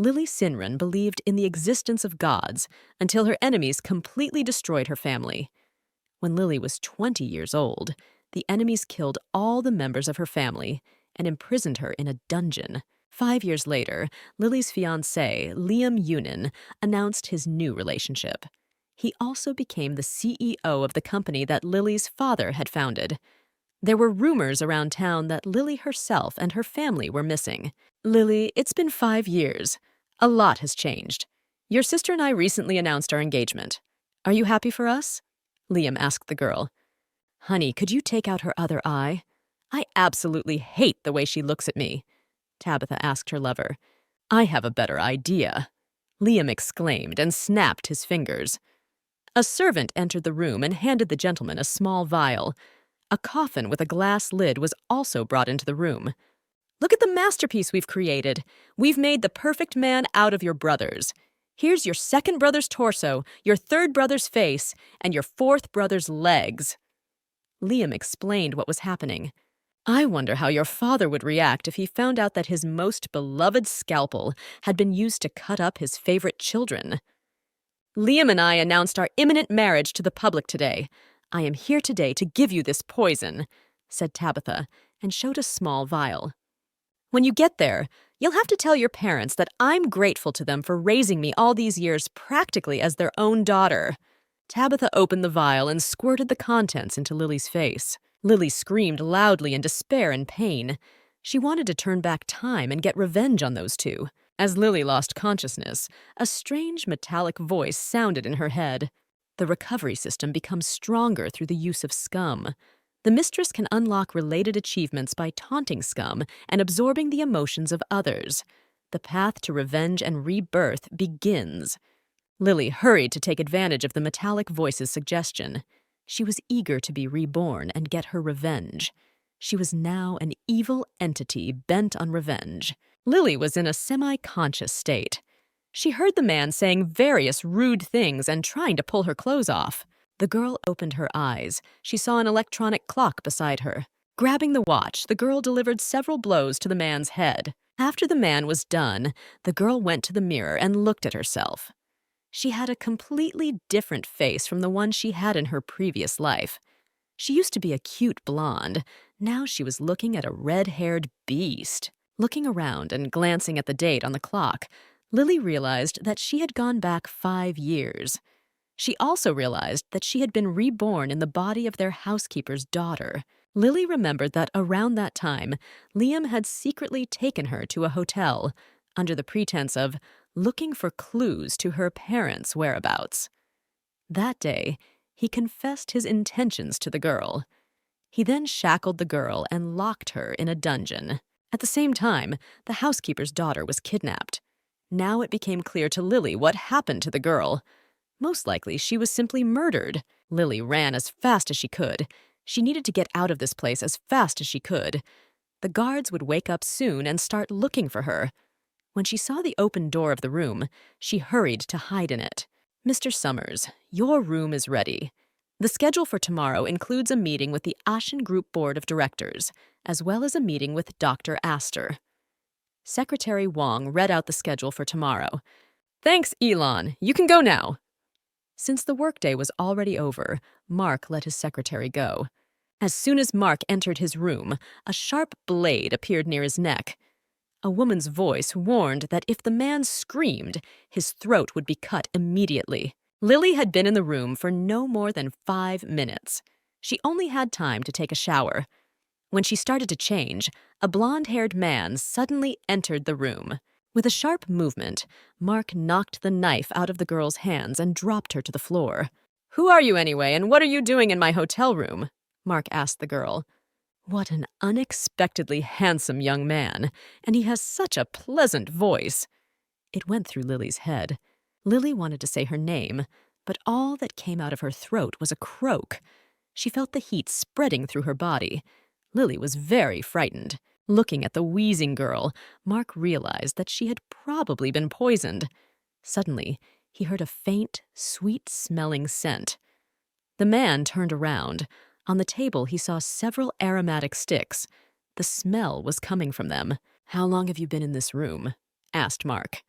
Lily Sinran believed in the existence of gods until her enemies completely destroyed her family. When Lily was 20 years old, the enemies killed all the members of her family and imprisoned her in a dungeon. 5 years later, Lily's fiancé, Liam Yunin, announced his new relationship. He also became the CEO of the company that Lily's father had founded. There were rumors around town that Lily herself and her family were missing. Lily, it's been 5 years. A lot has changed. Your sister and I recently announced our engagement. Are you happy for us? Liam asked the girl. Honey, could you take out her other eye? I absolutely hate the way she looks at me, Tabitha asked her lover. I have a better idea, Liam exclaimed and snapped his fingers. A servant entered the room and handed the gentleman a small vial. A coffin with a glass lid was also brought into the room. Look at the masterpiece we've created. We've made the perfect man out of your brothers. Here's your second brother's torso, your third brother's face, and your fourth brother's legs. Liam explained what was happening. I wonder how your father would react if he found out that his most beloved scalpel had been used to cut up his favorite children. Liam and I announced our imminent marriage to the public today. I am here today to give you this poison, said Tabitha, and showed a small vial. When you get there, you'll have to tell your parents that I'm grateful to them for raising me all these years practically as their own daughter. Tabitha opened the vial and squirted the contents into Lily's face. Lily screamed loudly in despair and pain. She wanted to turn back time and get revenge on those two. As Lily lost consciousness, a strange metallic voice sounded in her head. The recovery system becomes stronger through the use of scum. The mistress can unlock related achievements by taunting scum and absorbing the emotions of others. The path to revenge and rebirth begins. Lily hurried to take advantage of the metallic voice's suggestion. She was eager to be reborn and get her revenge. She was now an evil entity bent on revenge. Lily was in a semi-conscious state. She heard the man saying various rude things and trying to pull her clothes off. The girl opened her eyes. She saw an electronic clock beside her. Grabbing the watch, the girl delivered several blows to the man's head. After the man was done, the girl went to the mirror and looked at herself. She had a completely different face from the one she had in her previous life. She used to be a cute blonde. Now she was looking at a red-haired beast. Looking around and glancing at the date on the clock, Lily realized that she had gone back 5 years. She also realized that she had been reborn in the body of their housekeeper's daughter. Lily remembered that around that time, Liam had secretly taken her to a hotel under the pretense of looking for clues to her parents' whereabouts. That day, he confessed his intentions to the girl. He then shackled the girl and locked her in a dungeon. At the same time, the housekeeper's daughter was kidnapped. Now it became clear to Lily what happened to the girl. Most likely, she was simply murdered. Lily ran as fast as she could. She needed to get out of this place as fast as she could. The guards would wake up soon and start looking for her. When she saw the open door of the room, she hurried to hide in it. Mr. Summers, your room is ready. The schedule for tomorrow includes a meeting with the Ashen Group Board of Directors, as well as a meeting with Dr. Astor. Secretary Wong read out the schedule for tomorrow. Thanks, Elon. You can go now. Since the workday was already over, Mark let his secretary go. As soon as Mark entered his room, a sharp blade appeared near his neck. A woman's voice warned that if the man screamed, his throat would be cut immediately. Lily had been in the room for no more than 5 minutes. She only had time to take a shower. When she started to change, a blonde-haired man suddenly entered the room. With a sharp movement, Mark knocked the knife out of the girl's hands and dropped her to the floor. Who are you anyway, and what are you doing in my hotel room? Mark asked the girl. What an unexpectedly handsome young man, and he has such a pleasant voice. It went through Lily's head. Lily wanted to say her name, but all that came out of her throat was a croak. She felt the heat spreading through her body. Lily was very frightened. Looking at the wheezing girl, Mark realized that she had probably been poisoned. Suddenly, he heard a faint, sweet-smelling scent. The man turned around. On the table, he saw several aromatic sticks. The smell was coming from them. How long have you been in this room? Asked Mark.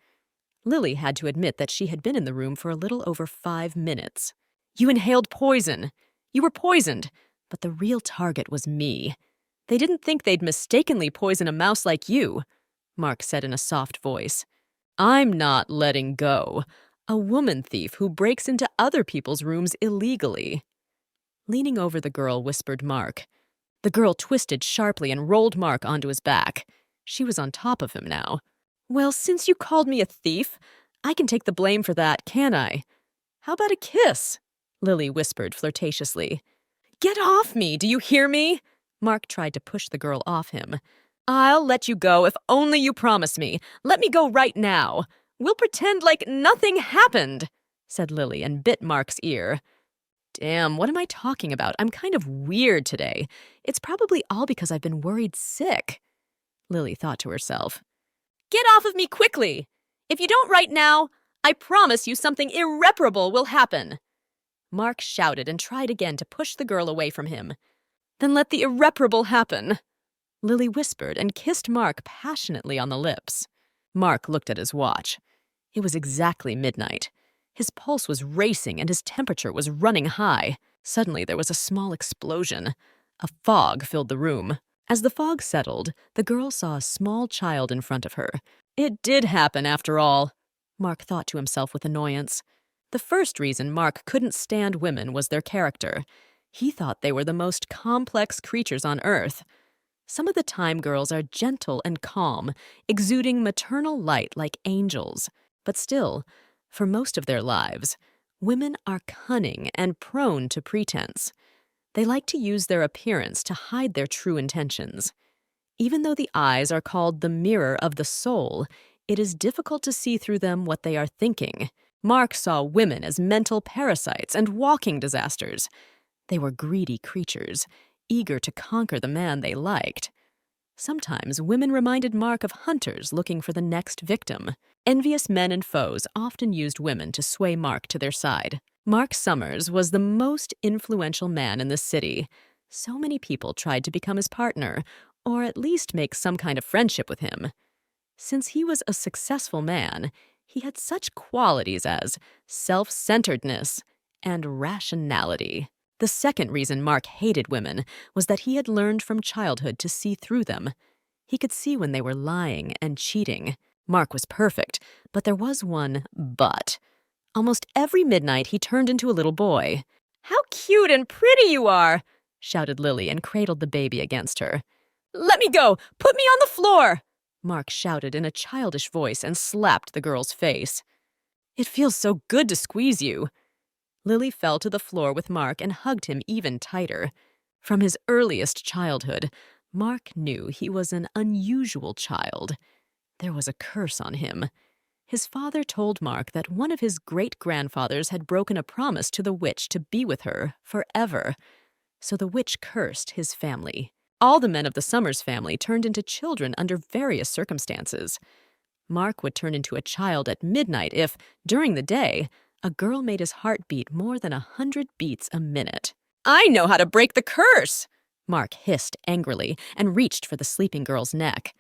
Lily had to admit that she had been in the room for a little over 5 minutes. You inhaled poison. You were poisoned. But the real target was me. They didn't think they'd mistakenly poison a mouse like you, Mark said in a soft voice. I'm not letting go. A woman thief who breaks into other people's rooms illegally. Leaning over the girl, whispered Mark. The girl twisted sharply and rolled Mark onto his back. She was on top of him now. Well, since you called me a thief, I can take the blame for that, can't I? How about a kiss? Lily whispered flirtatiously. Get off me, do you hear me? Mark tried to push the girl off him. I'll let you go if only you promise me. Let me go right now. We'll pretend like nothing happened, said Lily and bit Mark's ear. Damn, what am I talking about? I'm kind of weird today. It's probably all because I've been worried sick, Lily thought to herself. Get off of me quickly! If you don't right now, I promise you something irreparable will happen. Mark shouted and tried again to push the girl away from him. Then let the irreparable happen, Lily whispered and kissed Mark passionately on the lips. Mark looked at his watch. It was exactly midnight. His pulse was racing and his temperature was running high. Suddenly there was a small explosion. A fog filled the room. As the fog settled, the girl saw a small child in front of her. It did happen, after all, Mark thought to himself with annoyance. The first reason Mark couldn't stand women was their character. He thought they were the most complex creatures on Earth. Some of the time girls are gentle and calm, exuding maternal light like angels. But still, for most of their lives, women are cunning and prone to pretense. They like to use their appearance to hide their true intentions. Even though the eyes are called the mirror of the soul, it is difficult to see through them what they are thinking. Mark saw women as mental parasites and walking disasters. They were greedy creatures, eager to conquer the man they liked. Sometimes women reminded Mark of hunters looking for the next victim. Envious men and foes often used women to sway Mark to their side. Mark Summers was the most influential man in the city. So many people tried to become his partner, or at least make some kind of friendship with him. Since he was a successful man, he had such qualities as self-centeredness and rationality. The second reason Mark hated women was that he had learned from childhood to see through them. He could see when they were lying and cheating. Mark was perfect, but there was one but. Almost every midnight he turned into a little boy. How cute and pretty you are, shouted Lily and cradled the baby against her. Let me go! Put me on the floor! Mark shouted in a childish voice and slapped the girl's face. It feels so good to squeeze you. Lily fell to the floor with Mark and hugged him even tighter. From his earliest childhood, Mark knew he was an unusual child. There was a curse on him. His father told Mark that one of his great-grandfathers had broken a promise to the witch to be with her forever. So the witch cursed his family. All the men of the Summers family turned into children under various circumstances. Mark would turn into a child at midnight if, during the day, a girl made his heart beat more than 100 beats a minute. I know how to break the curse! Mark hissed angrily and reached for the sleeping girl's neck.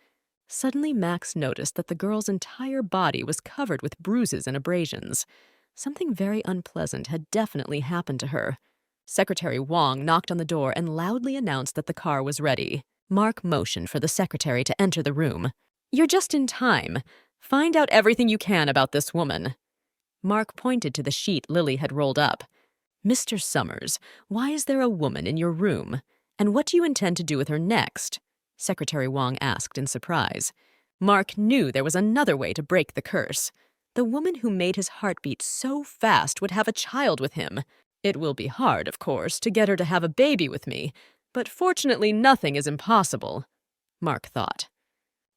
Suddenly, Max noticed that the girl's entire body was covered with bruises and abrasions. Something very unpleasant had definitely happened to her. Secretary Wong knocked on the door and loudly announced that the car was ready. Mark motioned for the secretary to enter the room. You're just in time. Find out everything you can about this woman. Mark pointed to the sheet Lily had rolled up. Mr. Summers, why is there a woman in your room? And what do you intend to do with her next? Secretary Wong asked in surprise. Mark knew there was another way to break the curse. The woman who made his heart beat so fast would have a child with him. It will be hard, of course, to get her to have a baby with me, but fortunately nothing is impossible, Mark thought.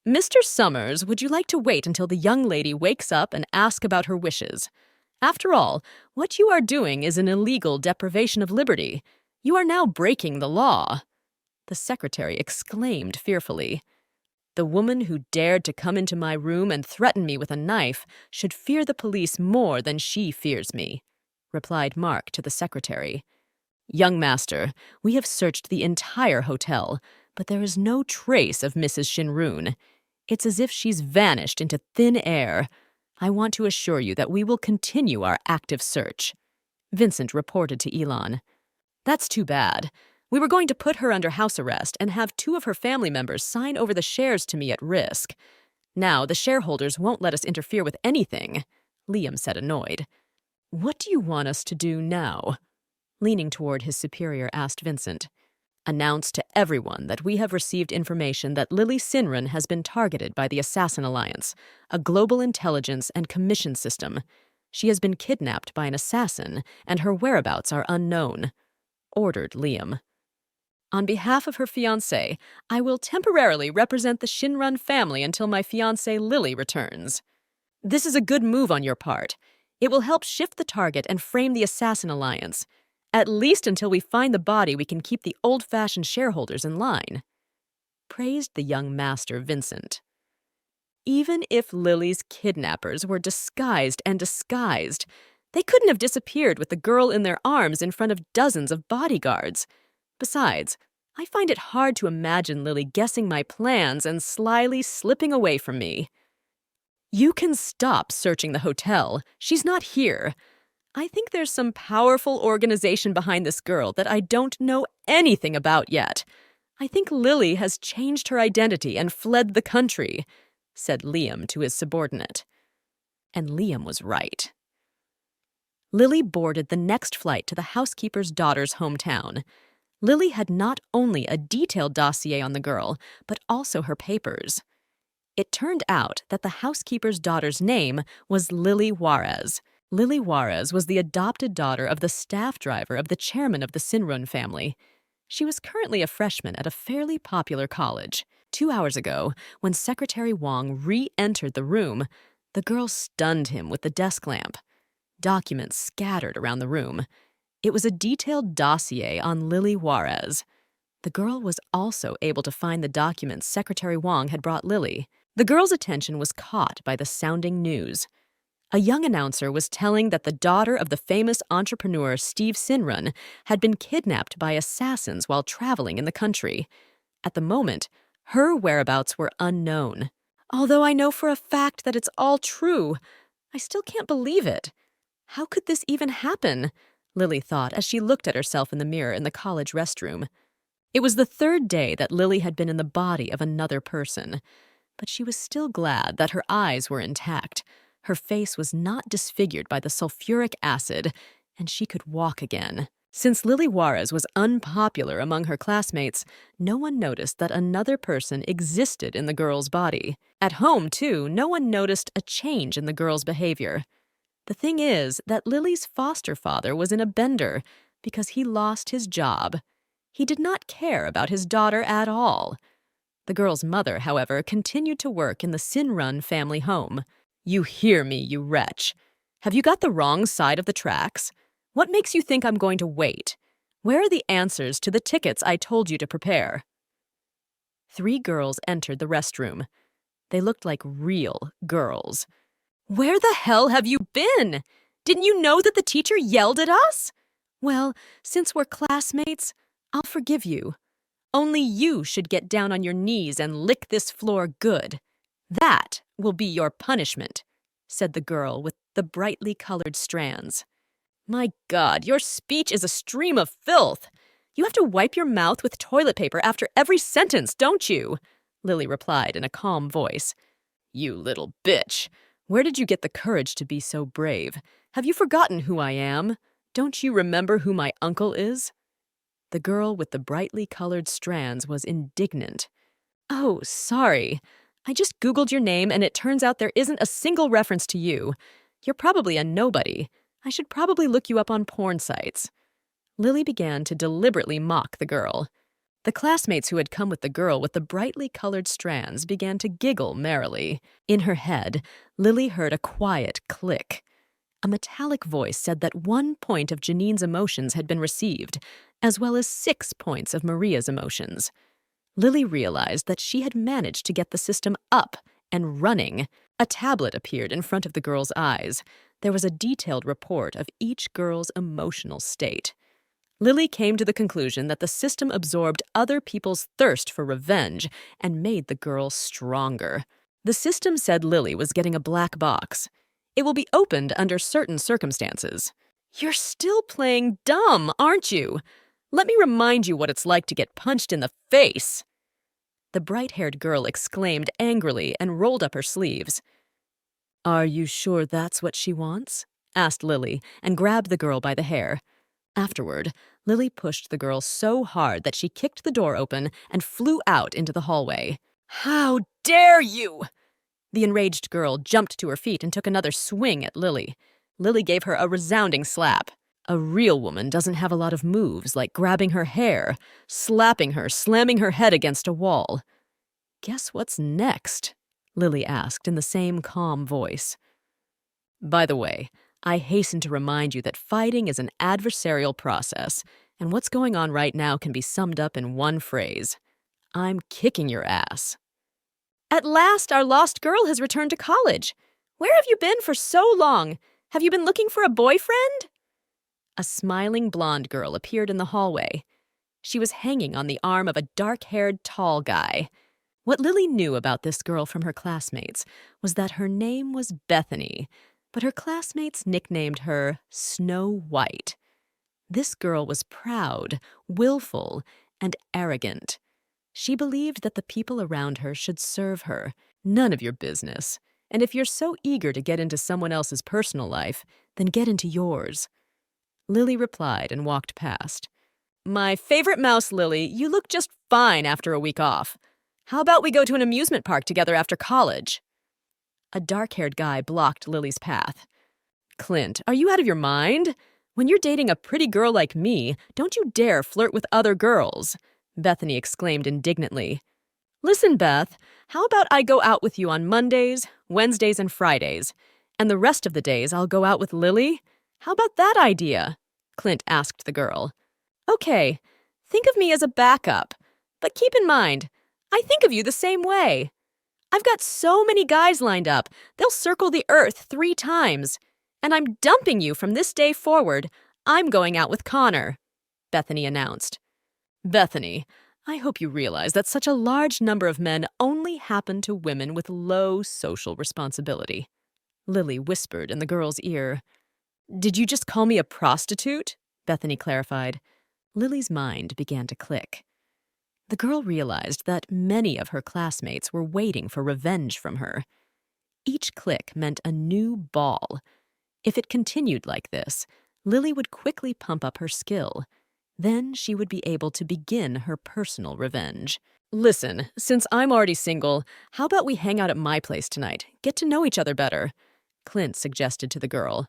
Mr. Summers, would you like to wait until the young lady wakes up and ask about her wishes? After all, what you are doing is an illegal deprivation of liberty. You are now breaking the law. The secretary exclaimed fearfully. The woman who dared to come into my room and threaten me with a knife should fear the police more than she fears me, replied Mark to the secretary. Young master, we have searched the entire hotel, but there is no trace of Mrs. Shinrun. It's as if she's vanished into thin air. I want to assure you that we will continue our active search," Vincent reported to Elon. "That's too bad. We were going to put her under house arrest and have 2 of her family members sign over the shares to me at risk. Now the shareholders won't let us interfere with anything," Liam said, annoyed. "What do you want us to do now?" Leaning toward his superior, asked Vincent. "Announce to everyone that we have received information that Lily Sinran has been targeted by the Assassin Alliance, a global intelligence and commission system. She has been kidnapped by an assassin, and her whereabouts are unknown," ordered Liam. "On behalf of her fiancé, I will temporarily represent the Shinran family until my fiancé Lily returns. This is a good move on your part. It will help shift the target and frame the Assassin Alliance. At least until we find the body, we can keep the old-fashioned shareholders in line," praised the young master Vincent. Even if Lily's kidnappers were disguised, they couldn't have disappeared with the girl in their arms in front of dozens of bodyguards. Besides, I find it hard to imagine Lily guessing my plans and slyly slipping away from me. "You can stop searching the hotel. She's not here. I think there's some powerful organization behind this girl that I don't know anything about yet. I think Lily has changed her identity and fled the country," said Liam to his subordinate. And Liam was right. Lily boarded the next flight to the housekeeper's daughter's hometown. Lily had not only a detailed dossier on the girl, but also her papers. It turned out that the housekeeper's daughter's name was Lily Juarez. Lily Juarez was the adopted daughter of the staff driver of the chairman of the Sinrun family. She was currently a freshman at a fairly popular college. 2 hours ago, when Secretary Wong re-entered the room, the girl stunned him with the desk lamp. Documents scattered around the room. It was a detailed dossier on Lily Juarez. The girl was also able to find the documents Secretary Wong had brought Lily. The girl's attention was caught by the sounding news. A young announcer was telling that the daughter of the famous entrepreneur Steve Sinrun had been kidnapped by assassins while traveling in the country. At the moment, her whereabouts were unknown. Although I know for a fact that it's all true, I still can't believe it. How could this even happen? Lily thought as she looked at herself in the mirror in the college restroom. It was the 3rd day that Lily had been in the body of another person, but she was still glad that her eyes were intact. Her face was not disfigured by the sulfuric acid, and she could walk again. Since Lily Juarez was unpopular among her classmates, no one noticed that another person existed in the girl's body. At home, too, no one noticed a change in the girl's behavior. The thing is that Lily's foster father was in a bender because he lost his job. He did not care about his daughter at all. The girl's mother, however, continued to work in the Sinrun family home. "You hear me, you wretch. Have you got the wrong side of the tracks? What makes you think I'm going to wait? Where are the answers to the tickets I told you to prepare?" 3 girls entered the restroom. They looked like real girls. "Where the hell have you been? Didn't you know that the teacher yelled at us?" "Well, since we're classmates, I'll forgive you. Only you should get down on your knees and lick this floor good. That will be your punishment," said the girl with the brightly colored strands. "My God, your speech is a stream of filth. You have to wipe your mouth with toilet paper after every sentence, don't you?" Lily replied in a calm voice. "You little bitch. Where did you get the courage to be so brave? Have you forgotten who I am? Don't you remember who my uncle is?" The girl with the brightly colored strands was indignant. "Oh, sorry. I just Googled your name and it turns out there isn't a single reference to you. You're probably a nobody. I should probably look you up on porn sites." Lily began to deliberately mock the girl. The classmates who had come with the girl with the brightly colored strands began to giggle merrily. In her head, Lily heard a quiet click. A metallic voice said that 1 point of Janine's emotions had been received, as well as 6 points of Maria's emotions. Lily realized that she had managed to get the system up and running. A tablet appeared in front of the girl's eyes. There was a detailed report of each girl's emotional state. Lily came to the conclusion that the system absorbed other people's thirst for revenge and made the girl stronger. The system said Lily was getting a black box. It will be opened under certain circumstances. You're still playing dumb, aren't you? Let me remind you what it's like to get punched in the face. The bright-haired girl exclaimed angrily and rolled up her sleeves. Are you sure that's what she wants? Asked Lily and grabbed the girl by the hair. Afterward, Lily pushed the girl so hard that she kicked the door open and flew out into the hallway. How dare you! The enraged girl jumped to her feet and took another swing at Lily. Lily gave her a resounding slap. A real woman doesn't have a lot of moves like grabbing her hair, slapping her, slamming her head against a wall. Guess what's next? Lily asked in the same calm voice. By the way, I hasten to remind you that fighting is an adversarial process, and what's going on right now can be summed up in one phrase. I'm kicking your ass. At last, our lost girl has returned to college. Where have you been for so long? Have you been looking for a boyfriend? A smiling blonde girl appeared in the hallway. She was hanging on the arm of a dark-haired, tall guy. What Lily knew about this girl from her classmates was that her name was Bethany, but her classmates nicknamed her Snow White. This girl was proud, willful, and arrogant. She believed that the people around her should serve her. None of your business. And if you're so eager to get into someone else's personal life, then get into yours. Lily replied and walked past. My favorite mouse, Lily, you look just fine after a week off. How about we go to an amusement park together after college? A dark-haired guy blocked Lily's path. Clint, are you out of your mind? When you're dating a pretty girl like me, don't you dare flirt with other girls, Bethany exclaimed indignantly. Listen, Beth, how about I go out with you on Mondays, Wednesdays, and Fridays, and the rest of the days I'll go out with Lily? How about that idea? Clint asked the girl. Okay, think of me as a backup, but keep in mind, I think of you the same way. I've got so many guys lined up, they'll circle the earth 3 times. And I'm dumping you from this day forward. I'm going out with Connor, Bethany announced. Bethany, I hope you realize that such a large number of men only happen to women with low social responsibility. Lily whispered in the girl's ear. Did you just call me a prostitute? Bethany clarified. Lily's mind began to click. The girl realized that many of her classmates were waiting for revenge from her. Each click meant a new ball. If it continued like this, Lily would quickly pump up her skill. Then she would be able to begin her personal revenge. Listen, since I'm already single, how about we hang out at my place tonight? Get to know each other better, Clint suggested to the girl.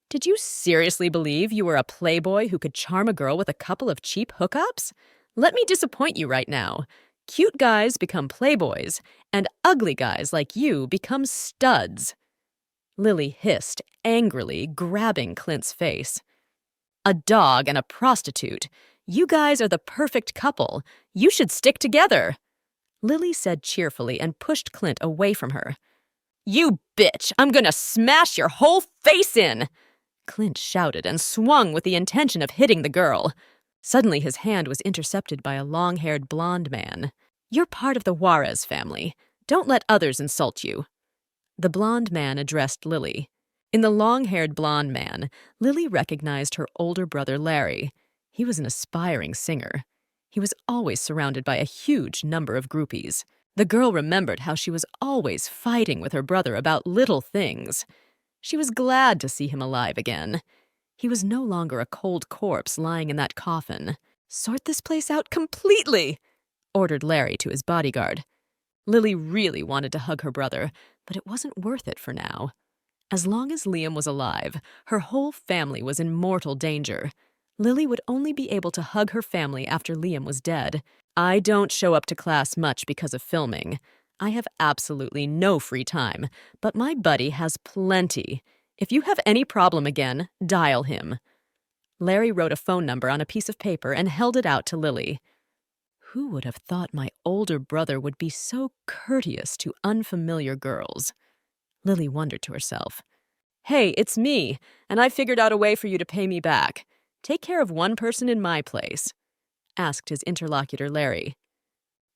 Did you seriously believe you were a playboy who could charm a girl with a couple of cheap hookups? Let me disappoint you right now. Cute guys become playboys, and ugly guys like you become studs. Lily hissed angrily, grabbing Clint's face. A dog and a prostitute. You guys are the perfect couple. You should stick together, Lily said cheerfully and pushed Clint away from her. You bitch! I'm gonna smash your whole face in! Clint shouted and swung with the intention of hitting the girl. Suddenly his hand was intercepted by a long-haired blonde man. You're part of the Juarez family. Don't let others insult you. The blonde man addressed Lily. In the long-haired blonde man, Lily recognized her older brother Larry. He was an aspiring singer. He was always surrounded by a huge number of groupies. The girl remembered how she was always fighting with her brother about little things. She was glad to see him alive again. He was no longer a cold corpse lying in that coffin. Sort this place out completely, ordered Larry to his bodyguard. Lily really wanted to hug her brother, but it wasn't worth it for now. As long as Liam was alive, her whole family was in mortal danger. Lily would only be able to hug her family after Liam was dead. I don't show up to class much because of filming. I have absolutely no free time, but my buddy has plenty. If you have any problem again, dial him. Larry wrote a phone number on a piece of paper and held it out to Lily. Who would have thought my older brother would be so courteous to unfamiliar girls? Lily wondered to herself. Hey, it's me, and I figured out a way for you to pay me back. Take care of one person in my place, asked his interlocutor Larry.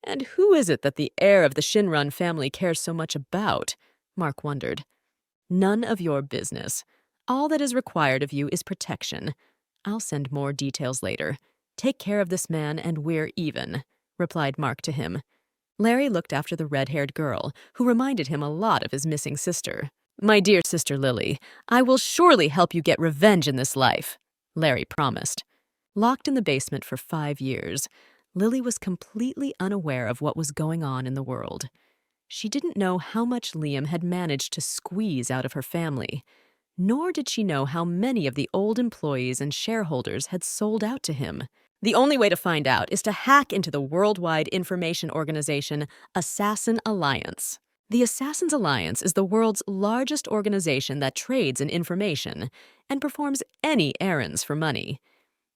And who is it that the heir of the Shinran family cares so much about? Mark wondered. None of your business. All that is required of you is protection. I'll send more details later. Take care of this man and we're even, replied Mark to him. Larry looked after the red-haired girl, who reminded him a lot of his missing sister. My dear sister Lily, I will surely help you get revenge in this life, Larry promised. Locked in the basement for 5 years, Lily was completely unaware of what was going on in the world. She didn't know how much Liam had managed to squeeze out of her family, nor did she know how many of the old employees and shareholders had sold out to him. The only way to find out is to hack into the worldwide information organization Assassin Alliance. The Assassins Alliance is the world's largest organization that trades in information and performs any errands for money.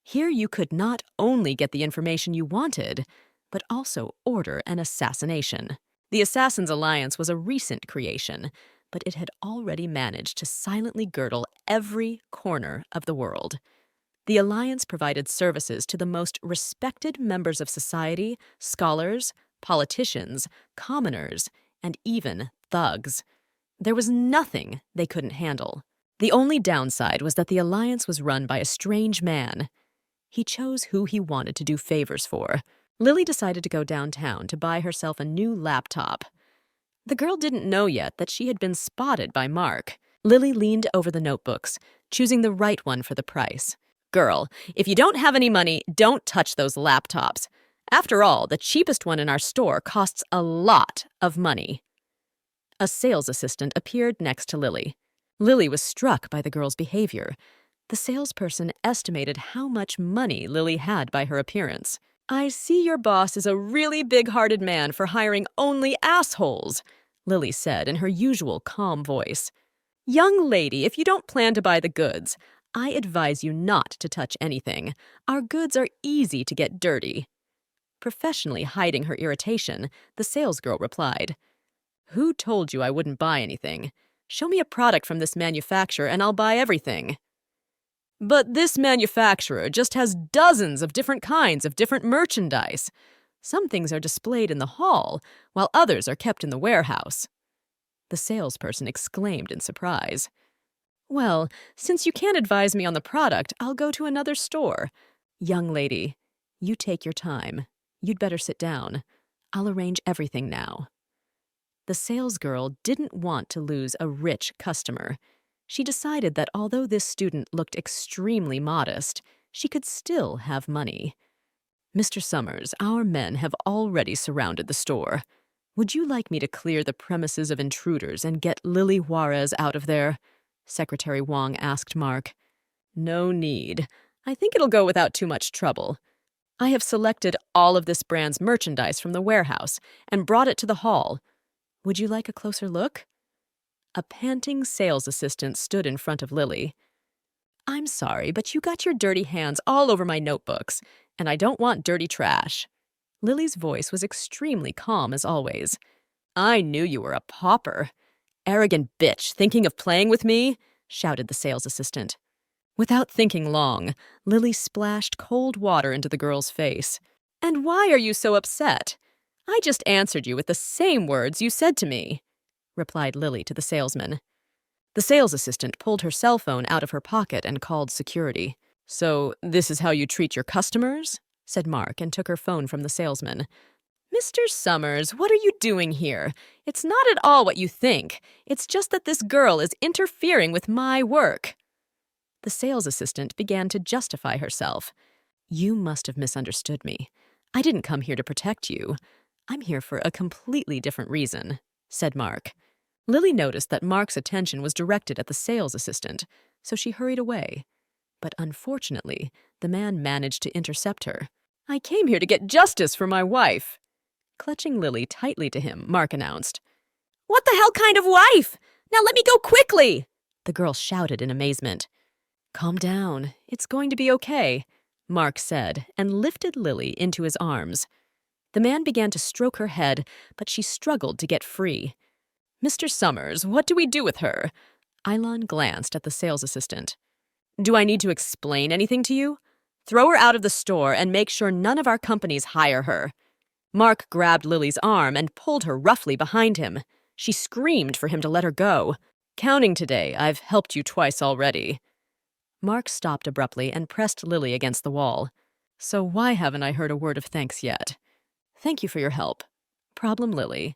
Here you could not only get the information you wanted, but also order an assassination. The Assassins Alliance was a recent creation, but it had already managed to silently girdle every corner of the world. The Alliance provided services to the most respected members of society, scholars, politicians, commoners, and even thugs. There was nothing they couldn't handle. The only downside was that the Alliance was run by a strange man. He chose who he wanted to do favors for. Lily decided to go downtown to buy herself a new laptop. The girl didn't know yet that she had been spotted by Mark. Lily leaned over the notebooks, choosing the right one for the price. Girl, if you don't have any money, don't touch those laptops. After all, the cheapest one in our store costs a lot of money. A sales assistant appeared next to Lily. Lily was struck by the girl's behavior. The salesperson estimated how much money Lily had by her appearance. I see your boss is a really big-hearted man for hiring only assholes, Lily said in her usual calm voice. Young lady, if you don't plan to buy the goods, I advise you not to touch anything. Our goods are easy to get dirty. Professionally hiding her irritation, the salesgirl replied, Who told you I wouldn't buy anything? Show me a product from this manufacturer and I'll buy everything. But this manufacturer just has dozens of different kinds of different merchandise. Some things are displayed in the hall, while others are kept in the warehouse. The salesperson exclaimed in surprise. Well, since you can't advise me on the product, I'll go to another store. Young lady, you take your time. You'd better sit down. I'll arrange everything now. The salesgirl didn't want to lose a rich customer. She decided that although this student looked extremely modest, she could still have money. Mr. Summers, our men have already surrounded the store. Would you like me to clear the premises of intruders and get Lily Juarez out of there? Secretary Wong asked Mark. No need. I think it'll go without too much trouble. I have selected all of this brand's merchandise from the warehouse and brought it to the hall. Would you like a closer look? A panting sales assistant stood in front of Lily. I'm sorry, but you got your dirty hands all over my notebooks, and I don't want dirty trash. Lily's voice was extremely calm as always. I knew you were a pauper. Arrogant bitch, thinking of playing with me? Shouted the sales assistant. Without thinking long, Lily splashed cold water into the girl's face. And why are you so upset? I just answered you with the same words you said to me, replied Lily to the salesman. The sales assistant pulled her cell phone out of her pocket and called security. So, this is how you treat your customers? Said Mark and took her phone from the salesman. Mr. Summers, what are you doing here? It's not at all what you think. It's just that this girl is interfering with my work. The sales assistant began to justify herself. You must have misunderstood me. I didn't come here to protect you. I'm here for a completely different reason, said Mark. Lily noticed that Mark's attention was directed at the sales assistant, so she hurried away. But unfortunately, the man managed to intercept her. I came here to get justice for my wife. Clutching Lily tightly to him, Mark announced. What the hell kind of wife? Now let me go quickly! The girl shouted in amazement. Calm down. It's going to be okay, Mark said, and lifted Lily into his arms. The man began to stroke her head, but she struggled to get free. Mr. Summers, what do we do with her? Eilon glanced at the sales assistant. Do I need to explain anything to you? Throw her out of the store and make sure none of our companies hire her. Mark grabbed Lily's arm and pulled her roughly behind him. She screamed for him to let her go. Counting today, I've helped you twice already. Mark stopped abruptly and pressed Lily against the wall. So why haven't I heard a word of thanks yet? Thank you for your help. Problem Lily.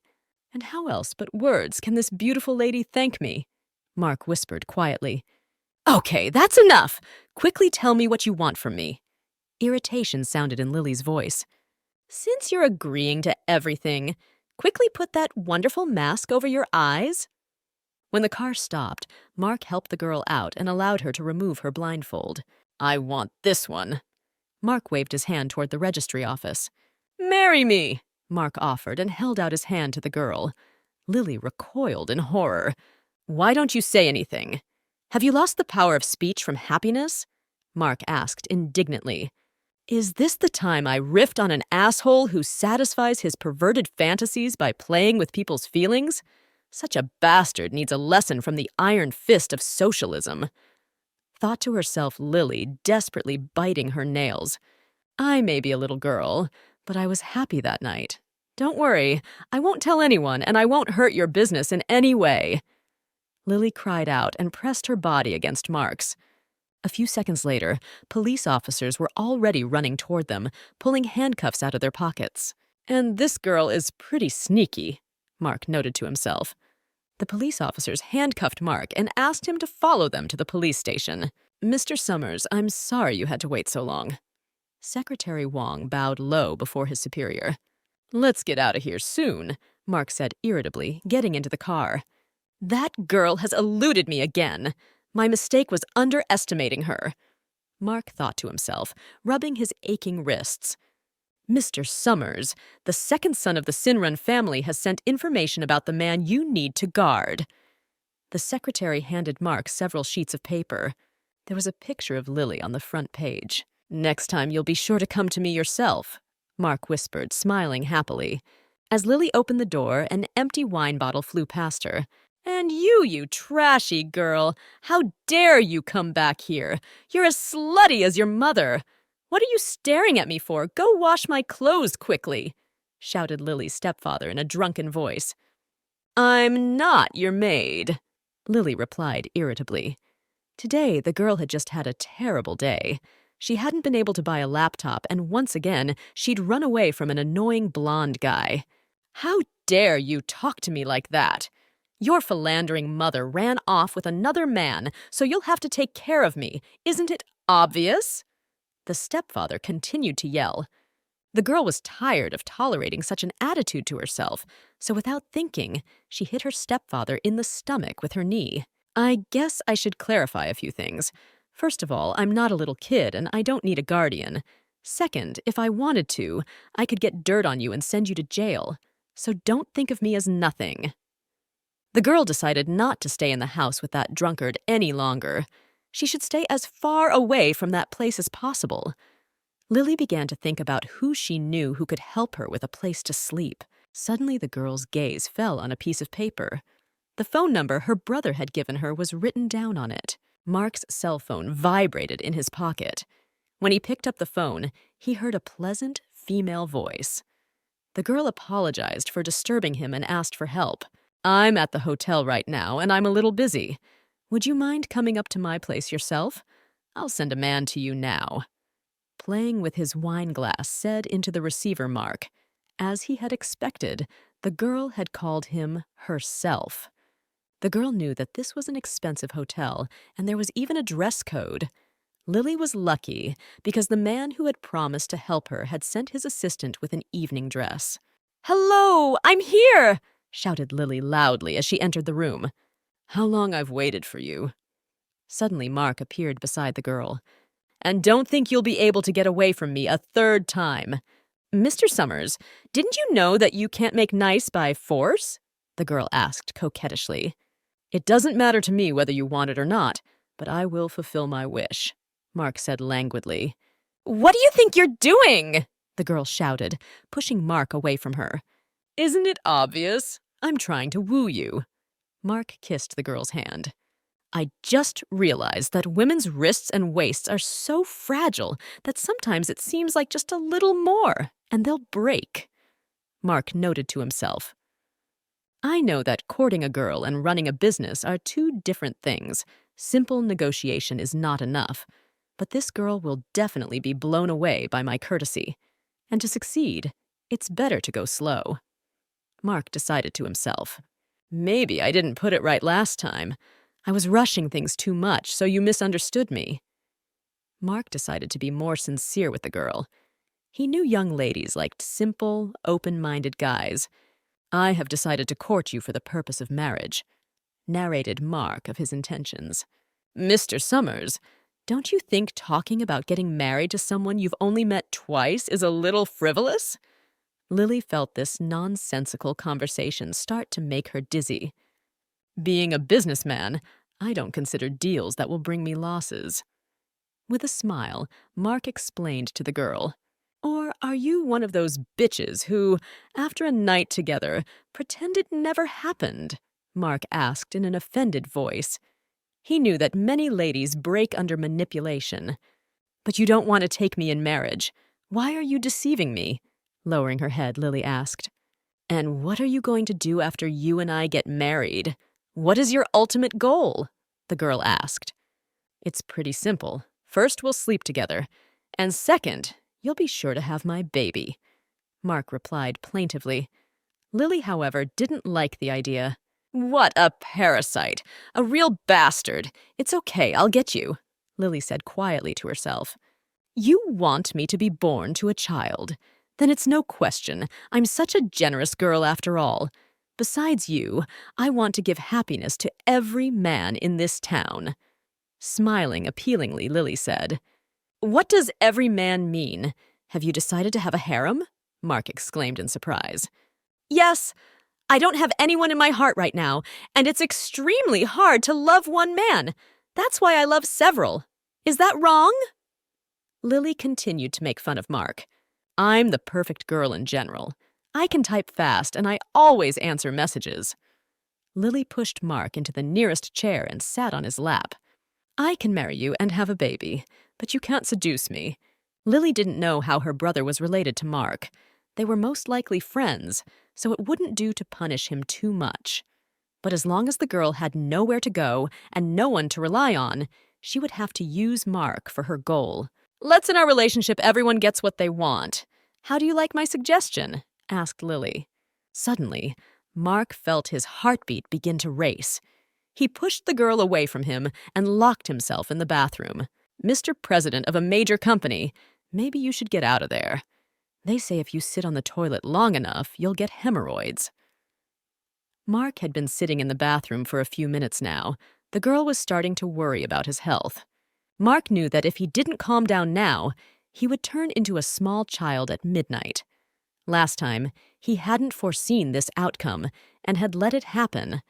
And how else but words can this beautiful lady thank me? Mark whispered quietly. Okay, that's enough! Quickly tell me what you want from me. Irritation sounded in Lily's voice. Since you're agreeing to everything, quickly put that wonderful mask over your eyes. When the car stopped, Mark helped the girl out and allowed her to remove her blindfold. I want this one. Mark waved his hand toward the registry office. Marry me, Mark offered and held out his hand to the girl. Lily recoiled in horror. Why don't you say anything? Have you lost the power of speech from happiness? Mark asked indignantly. Is this the time I riffed on an asshole who satisfies his perverted fantasies by playing with people's feelings? Such a bastard needs a lesson from the iron fist of socialism. Thought to herself Lily, desperately biting her nails. I may be a little girl, but I was happy that night. Don't worry, I won't tell anyone, and I won't hurt your business in any way. Lily cried out and pressed her body against Mark's. A few seconds later, police officers were already running toward them, pulling handcuffs out of their pockets. And this girl is pretty sneaky, Mark noted to himself. The police officers handcuffed Mark and asked him to follow them to the police station. Mr. Summers, I'm sorry you had to wait so long. Secretary Wong bowed low before his superior. Let's get out of here soon, Mark said irritably, getting into the car. That girl has eluded me again. My mistake was underestimating her. Mark thought to himself, rubbing his aching wrists. Mr. Summers, the second son of the Sinrun family has sent information about the man you need to guard. The secretary handed Mark several sheets of paper. There was a picture of Lily on the front page. Next time you'll be sure to come to me yourself, Mark whispered, smiling happily. As Lily opened the door, an empty wine bottle flew past her. And you trashy girl, how dare you come back here? You're as slutty as your mother. What are you staring at me for? Go wash my clothes quickly, shouted Lily's stepfather in a drunken voice. I'm not your maid, Lily replied irritably. Today, the girl had just had a terrible day. She hadn't been able to buy a laptop, and once again, she'd run away from an annoying blonde guy. How dare you talk to me like that? Your philandering mother ran off with another man, so you'll have to take care of me. Isn't it obvious? The stepfather continued to yell. The girl was tired of tolerating such an attitude to herself, so without thinking, she hit her stepfather in the stomach with her knee. I guess I should clarify a few things. First of all, I'm not a little kid and I don't need a guardian. Second, if I wanted to, I could get dirt on you and send you to jail. So don't think of me as nothing. The girl decided not to stay in the house with that drunkard any longer. She should stay as far away from that place as possible. Lily began to think about who she knew who could help her with a place to sleep. Suddenly the girl's gaze fell on a piece of paper. The phone number her brother had given her was written down on it. Mark's cell phone vibrated in his pocket. When he picked up the phone, he heard a pleasant female voice. The girl apologized for disturbing him and asked for help. I'm at the hotel right now, and I'm a little busy. Would you mind coming up to my place yourself? I'll send a man to you now. Playing with his wine glass said into the receiver Mark. As he had expected, the girl had called him herself. The girl knew that this was an expensive hotel, and there was even a dress code. Lily was lucky because the man who had promised to help her had sent his assistant with an evening dress. Hello, I'm here! Shouted Lily loudly as she entered the room. How long I've waited for you. Suddenly Mark appeared beside the girl. And don't think you'll be able to get away from me a third time. Mr. Summers, didn't you know that you can't make nice by force? The girl asked coquettishly. It doesn't matter to me whether you want it or not, but I will fulfill my wish, Mark said languidly. What do you think you're doing? The girl shouted, pushing Mark away from her. Isn't it obvious? I'm trying to woo you. Mark kissed the girl's hand. I just realized that women's wrists and waists are so fragile that sometimes it seems like just a little more, and they'll break. Mark noted to himself. I know that courting a girl and running a business are two different things. Simple negotiation is not enough. But this girl will definitely be blown away by my courtesy. And to succeed, it's better to go slow. Mark decided to himself. Maybe I didn't put it right last time. I was rushing things too much, so you misunderstood me. Mark decided to be more sincere with the girl. He knew young ladies liked simple, open-minded guys. I have decided to court you for the purpose of marriage, narrated Mark of his intentions. Mr. Summers, don't you think talking about getting married to someone you've only met twice is a little frivolous? Lily felt this nonsensical conversation start to make her dizzy. Being a businessman, I don't consider deals that will bring me losses. With a smile, Mark explained to the girl, or are you one of those bitches who, after a night together, pretend it never happened? Mark asked in an offended voice. He knew that many ladies break under manipulation. But you don't want to take me in marriage. Why are you deceiving me? Lowering her head, Lily asked. And what are you going to do after you and I get married? What is your ultimate goal? The girl asked. It's pretty simple. First, we'll sleep together. And second, you'll be sure to have my baby. Mark replied plaintively. Lily, however, didn't like the idea. What a parasite! A real bastard! It's okay, I'll get you, Lily said quietly to herself. You want me to be born to a child? Then it's no question. I'm such a generous girl after all. Besides you, I want to give happiness to every man in this town. Smiling appealingly, Lily said, What does every man mean? Have you decided to have a harem? Mark exclaimed in surprise. Yes, I don't have anyone in my heart right now, and it's extremely hard to love one man. That's why I love several. Is that wrong? Lily continued to make fun of Mark. I'm the perfect girl in general. I can type fast, and I always answer messages. Lily pushed Mark into the nearest chair and sat on his lap. I can marry you and have a baby, but you can't seduce me. Lily didn't know how her brother was related to Mark. They were most likely friends, so it wouldn't do to punish him too much. But as long as the girl had nowhere to go and no one to rely on, she would have to use Mark for her goal. Let's in our relationship everyone gets what they want. How do you like my suggestion? Asked Lily. Suddenly, Mark felt his heartbeat begin to race. He pushed the girl away from him and locked himself in the bathroom. Mr. President of a major company, maybe you should get out of there. They say if you sit on the toilet long enough, you'll get hemorrhoids. Mark had been sitting in the bathroom for a few minutes now. The girl was starting to worry about his health. Mark knew that if he didn't calm down now, he would turn into a small child at midnight. Last time, he hadn't foreseen this outcome and had let it happen.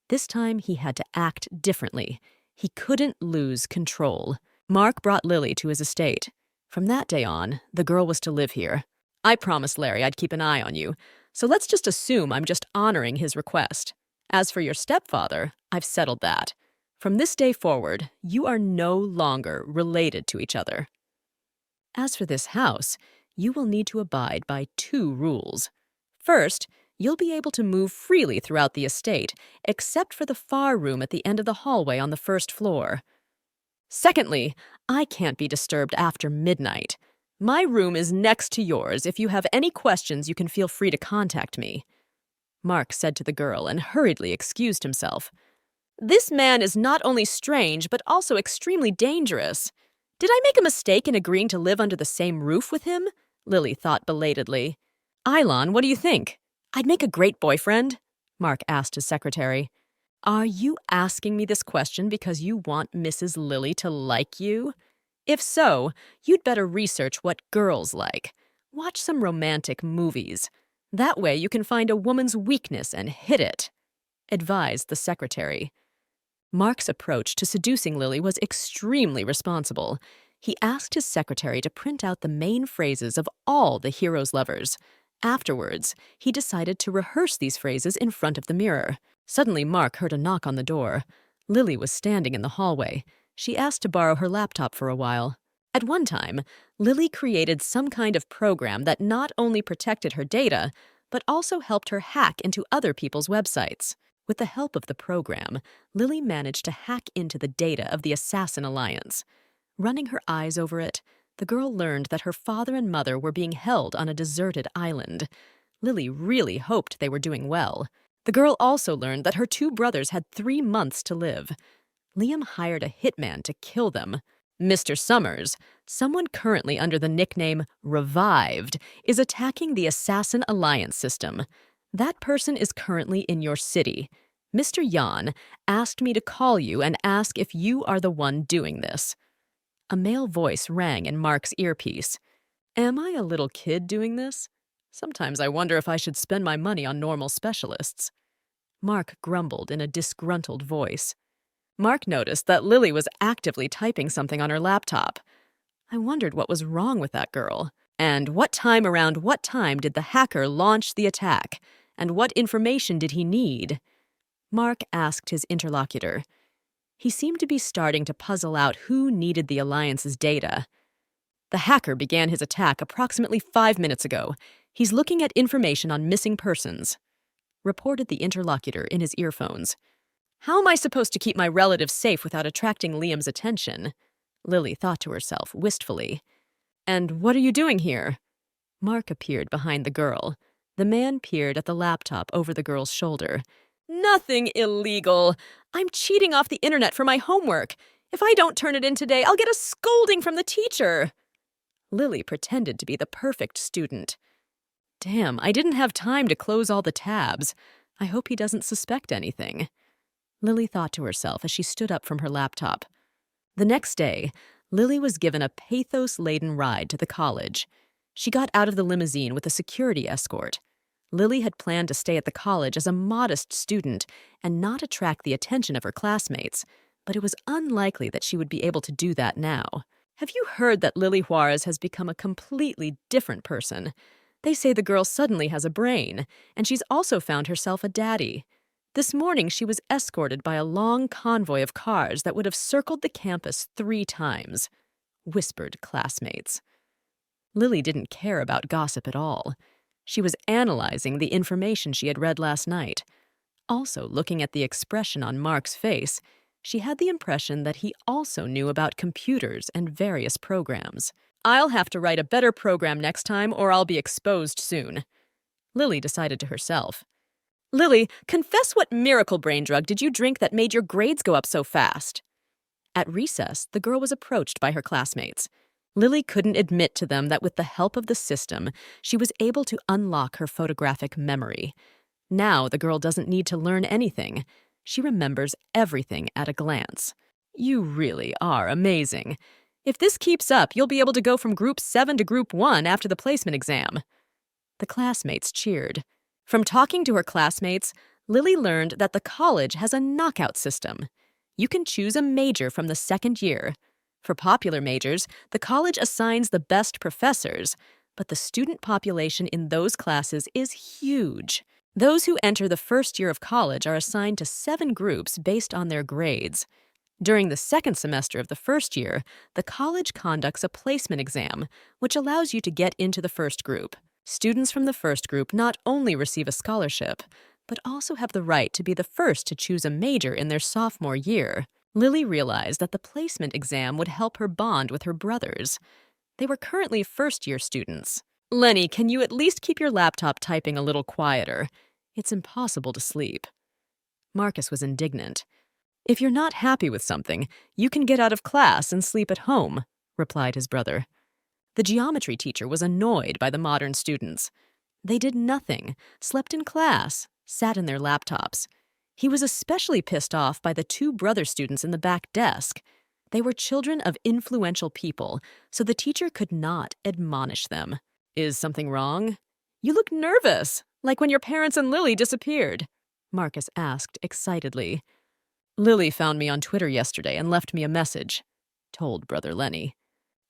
This time, he had to act differently. He couldn't lose control. Mark brought Lily to his estate. From that day on, the girl was to live here. I promised Larry I'd keep an eye on you, so let's just assume I'm just honoring his request. As for your stepfather, I've settled that. From this day forward, you are no longer related to each other. As for this house, you will need to abide by 2 rules. First, you'll be able to move freely throughout the estate, except for the far room at the end of the hallway on the 1st floor. Secondly, I can't be disturbed after midnight. My room is next to yours. If you have any questions, you can feel free to contact me. Mark said to the girl and hurriedly excused himself. This man is not only strange, but also extremely dangerous. Did I make a mistake in agreeing to live under the same roof with him? Lily thought belatedly. Eilon, what do you think? I'd make a great boyfriend? Mark asked his secretary. Are you asking me this question because you want Mrs. Lily to like you? If so, you'd better research what girls like. Watch some romantic movies. That way you can find a woman's weakness and hit it, advised the secretary. Mark's approach to seducing Lily was extremely responsible. He asked his secretary to print out the main phrases of all the hero's lovers. Afterwards, he decided to rehearse these phrases in front of the mirror. Suddenly, Mark heard a knock on the door. Lily was standing in the hallway. She asked to borrow her laptop for a while. At one time, Lily created some kind of program that not only protected her data, but also helped her hack into other people's websites. With the help of the program, Lily managed to hack into the data of the Assassin Alliance. Running her eyes over it, the girl learned that her father and mother were being held on a deserted island. Lily really hoped they were doing well. The girl also learned that her 2 brothers had 3 months to live. Liam hired a hitman to kill them. Mr. Summers, someone currently under the nickname Revived, is attacking the Assassin Alliance system. That person is currently in your city. Mr. Yan asked me to call you and ask if you are the one doing this. A male voice rang in Mark's earpiece. Am I a little kid doing this? Sometimes I wonder if I should spend my money on normal specialists. Mark grumbled in a disgruntled voice. Mark noticed that Lily was actively typing something on her laptop. I wondered what was wrong with that girl. And around what time did the hacker launch the attack? And what information did he need? Mark asked his interlocutor. He seemed to be starting to puzzle out who needed the Alliance's data. The hacker began his attack approximately 5 minutes ago. He's looking at information on missing persons, reported the interlocutor in his earphones. How am I supposed to keep my relatives safe without attracting Liam's attention? Lily thought to herself wistfully. And what are you doing here? Mark appeared behind the girl. The man peered at the laptop over the girl's shoulder. Nothing illegal. I'm cheating off the internet for my homework. If I don't turn it in today, I'll get a scolding from the teacher. Lily pretended to be the perfect student. Damn, I didn't have time to close all the tabs. I hope he doesn't suspect anything. Lily thought to herself as she stood up from her laptop. The next day, Lily was given a pathos-laden ride to the college. She got out of the limousine with a security escort. Lily had planned to stay at the college as a modest student and not attract the attention of her classmates, but it was unlikely that she would be able to do that now. Have you heard that Lily Juarez has become a completely different person? They say the girl suddenly has a brain, and she's also found herself a daddy. This morning, she was escorted by a long convoy of cars that would have circled the campus 3 times, whispered classmates. Lily didn't care about gossip at all. She was analyzing the information she had read last night. Also, looking at the expression on Mark's face, she had the impression that he also knew about computers and various programs. I'll have to write a better program next time or I'll be exposed soon, Lily decided to herself. Lily, confess what miracle brain drug did you drink that made your grades go up so fast? At recess, the girl was approached by her classmates. Lily couldn't admit to them that with the help of the system, she was able to unlock her photographic memory. Now the girl doesn't need to learn anything. She remembers everything at a glance. You really are amazing. If this keeps up, you'll be able to go from Group 7 to Group 1 after the placement exam. The classmates cheered. From talking to her classmates, Lily learned that the college has a knockout system. You can choose a major from the 2nd year. For popular majors, the college assigns the best professors, but the student population in those classes is huge. Those who enter the 1st year of college are assigned to 7 groups based on their grades. During the 2nd semester of the 1st year, the college conducts a placement exam, which allows you to get into the 1st group. Students from the 1st group not only receive a scholarship, but also have the right to be the first to choose a major in their sophomore year. Lily realized that the placement exam would help her bond with her brothers. They were currently 1st-year students. Lenny, can you at least keep your laptop typing a little quieter? It's impossible to sleep. Marcus was indignant. If you're not happy with something, you can get out of class and sleep at home, replied his brother. The geometry teacher was annoyed by the modern students. They did nothing, slept in class, sat in their laptops. He was especially pissed off by the 2 brother students in the back desk. They were children of influential people, so the teacher could not admonish them. Is something wrong? You look nervous, like when your parents and Lily disappeared, Marcus asked excitedly. Lily found me on Twitter yesterday and left me a message, told Brother Lenny.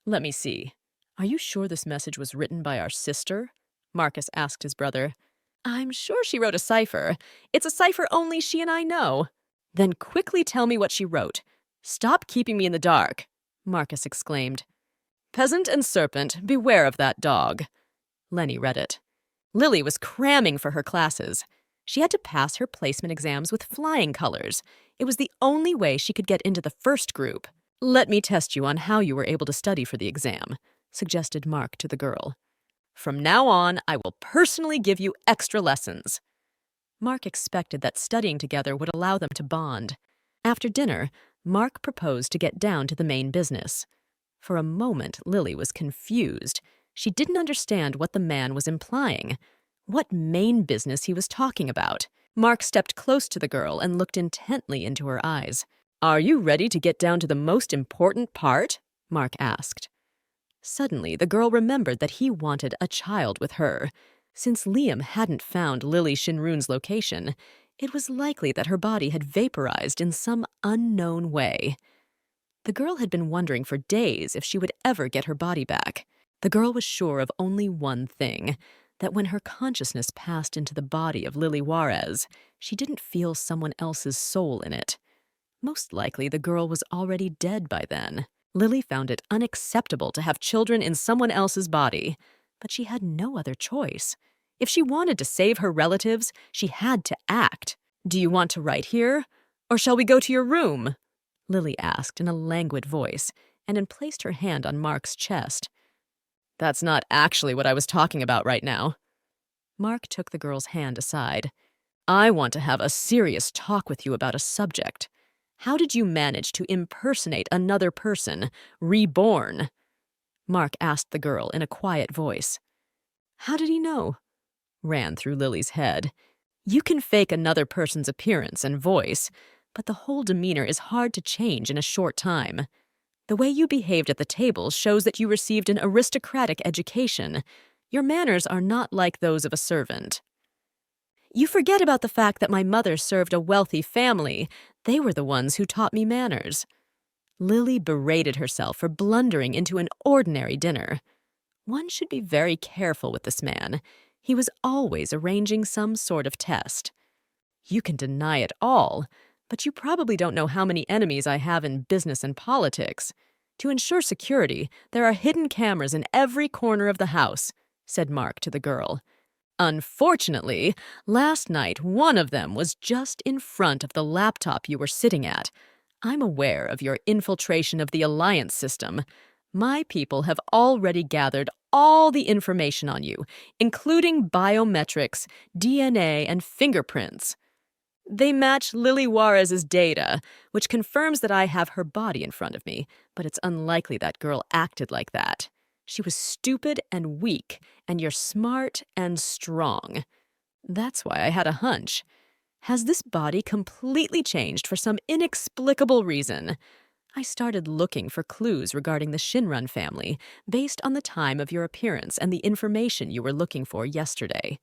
Let me see. Are you sure this message was written by our sister? Marcus asked his brother. I'm sure she wrote a cipher. It's a cipher only she and I know. Then quickly tell me what she wrote. Stop keeping me in the dark, Marcus exclaimed. Peasant and serpent, beware of that dog. Lenny read it. Lily was cramming for her classes. She had to pass her placement exams with flying colors. It was the only way she could get into the first group. "Let me test you on how you were able to study for the exam," suggested Mark to the girl. "From now on, I will personally give you extra lessons." Mark expected that studying together would allow them to bond. After dinner, Mark proposed to get down to the main business. For a moment, Lily was confused. She didn't understand what the man was implying. What main business he was talking about. Mark stepped close to the girl and looked intently into her eyes. "Are you ready to get down to the most important part?" Mark asked. Suddenly, the girl remembered that he wanted a child with her. Since Liam hadn't found Lily Shinrun's location, it was likely that her body had vaporized in some unknown way. The girl had been wondering for days if she would ever get her body back. The girl was sure of only one thing, that when her consciousness passed into the body of Lily Juarez, she didn't feel someone else's soul in it. Most likely, the girl was already dead by then. Lily found it unacceptable to have children in someone else's body, but she had no other choice. If she wanted to save her relatives, she had to act. "Do you want to write here, or shall we go to your room?" Lily asked in a languid voice, and then placed her hand on Mark's chest. "That's not actually what I was talking about right now." Mark took the girl's hand aside. "I want to have a serious talk with you about a subject. How did you manage to impersonate another person, reborn?" Mark asked the girl in a quiet voice. "How did he know?" ran through Lily's head. "You can fake another person's appearance and voice, but the whole demeanor is hard to change in a short time. The way you behaved at the table shows that you received an aristocratic education. Your manners are not like those of a servant." "You forget about the fact that my mother served a wealthy family. They were the ones who taught me manners." Lily berated herself for blundering into an ordinary dinner. One should be very careful with this man. He was always arranging some sort of test. "You can deny it all, but you probably don't know how many enemies I have in business and politics. To ensure security, there are hidden cameras in every corner of the house," said Mark to the girl. "Unfortunately, last night one of them was just in front of the laptop you were sitting at. I'm aware of your infiltration of the Alliance system. My people have already gathered all the information on you, including biometrics, DNA, and fingerprints. They match Lily Juarez's data, which confirms that I have her body in front of me, but it's unlikely that girl acted like that. She was stupid and weak, and you're smart and strong. That's why I had a hunch. Has this body completely changed for some inexplicable reason? I started looking for clues regarding the Shinrun family based on the time of your appearance and the information you were looking for yesterday.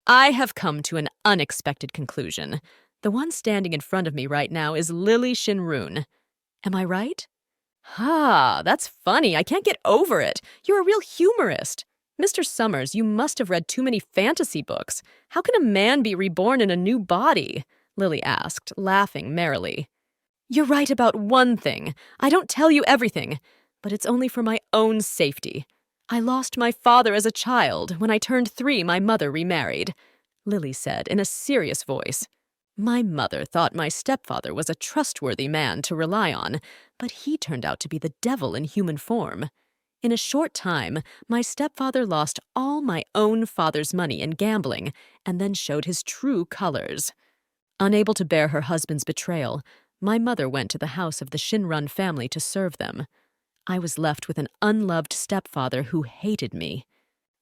I have come to an unexpected conclusion. The one standing in front of me right now is Lily Shinrun. Am I right?" "Ha, that's funny. I can't get over it. You're a real humorist. Mr. Summers, you must have read too many fantasy books. How can a man be reborn in a new body?" Lily asked, laughing merrily. "You're right about one thing. I don't tell you everything, but it's only for my own safety. I lost my father as a child. When I turned 3, my mother remarried," Lily said in a serious voice. "My mother thought my stepfather was a trustworthy man to rely on, but he turned out to be the devil in human form. In a short time, my stepfather lost all my own father's money in gambling and then showed his true colors. Unable to bear her husband's betrayal, my mother went to the house of the Shinrun family to serve them. I was left with an unloved stepfather who hated me.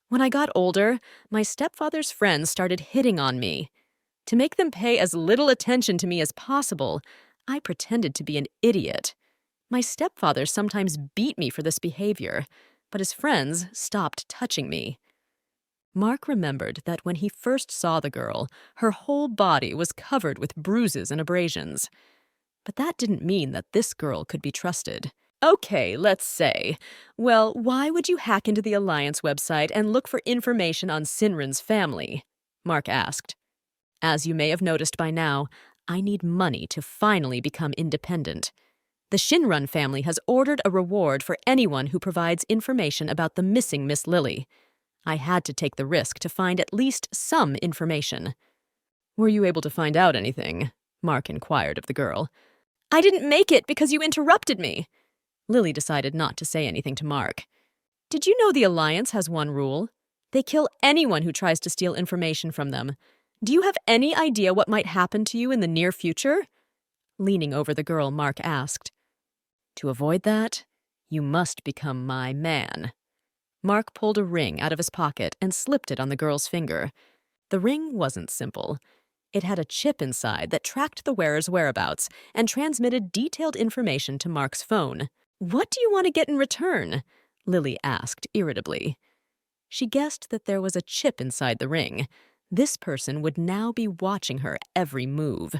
When I got older, my stepfather's friends started hitting on me. To make them pay as little attention to me as possible, I pretended to be an idiot. My stepfather sometimes beat me for this behavior, but his friends stopped touching me." Mark remembered that when he first saw the girl, her whole body was covered with bruises and abrasions. But that didn't mean that this girl could be trusted. "Okay, let's say. Well, why would you hack into the Alliance website and look for information on Sinrin's family?" Mark asked. "As you may have noticed by now, I need money to finally become independent. The Shinrun family has ordered a reward for anyone who provides information about the missing Miss Lily. I had to take the risk to find at least some information. Were you able to find out anything? Mark inquired of the girl. I didn't make it because you interrupted me. Lily decided not to say anything to Mark. Did you know the Alliance has one rule? They kill anyone who tries to steal information from them. Do you have any idea what might happen to you in the near future? Leaning over the girl, Mark asked. To avoid that, you must become my man. Mark pulled a ring out of his pocket and slipped it on the girl's finger. The ring wasn't simple. It had a chip inside that tracked the wearer's whereabouts and transmitted detailed information to Mark's phone. What do you want to get in return? Lily asked irritably. She guessed that there was a chip inside the ring. This person would now be watching her every move.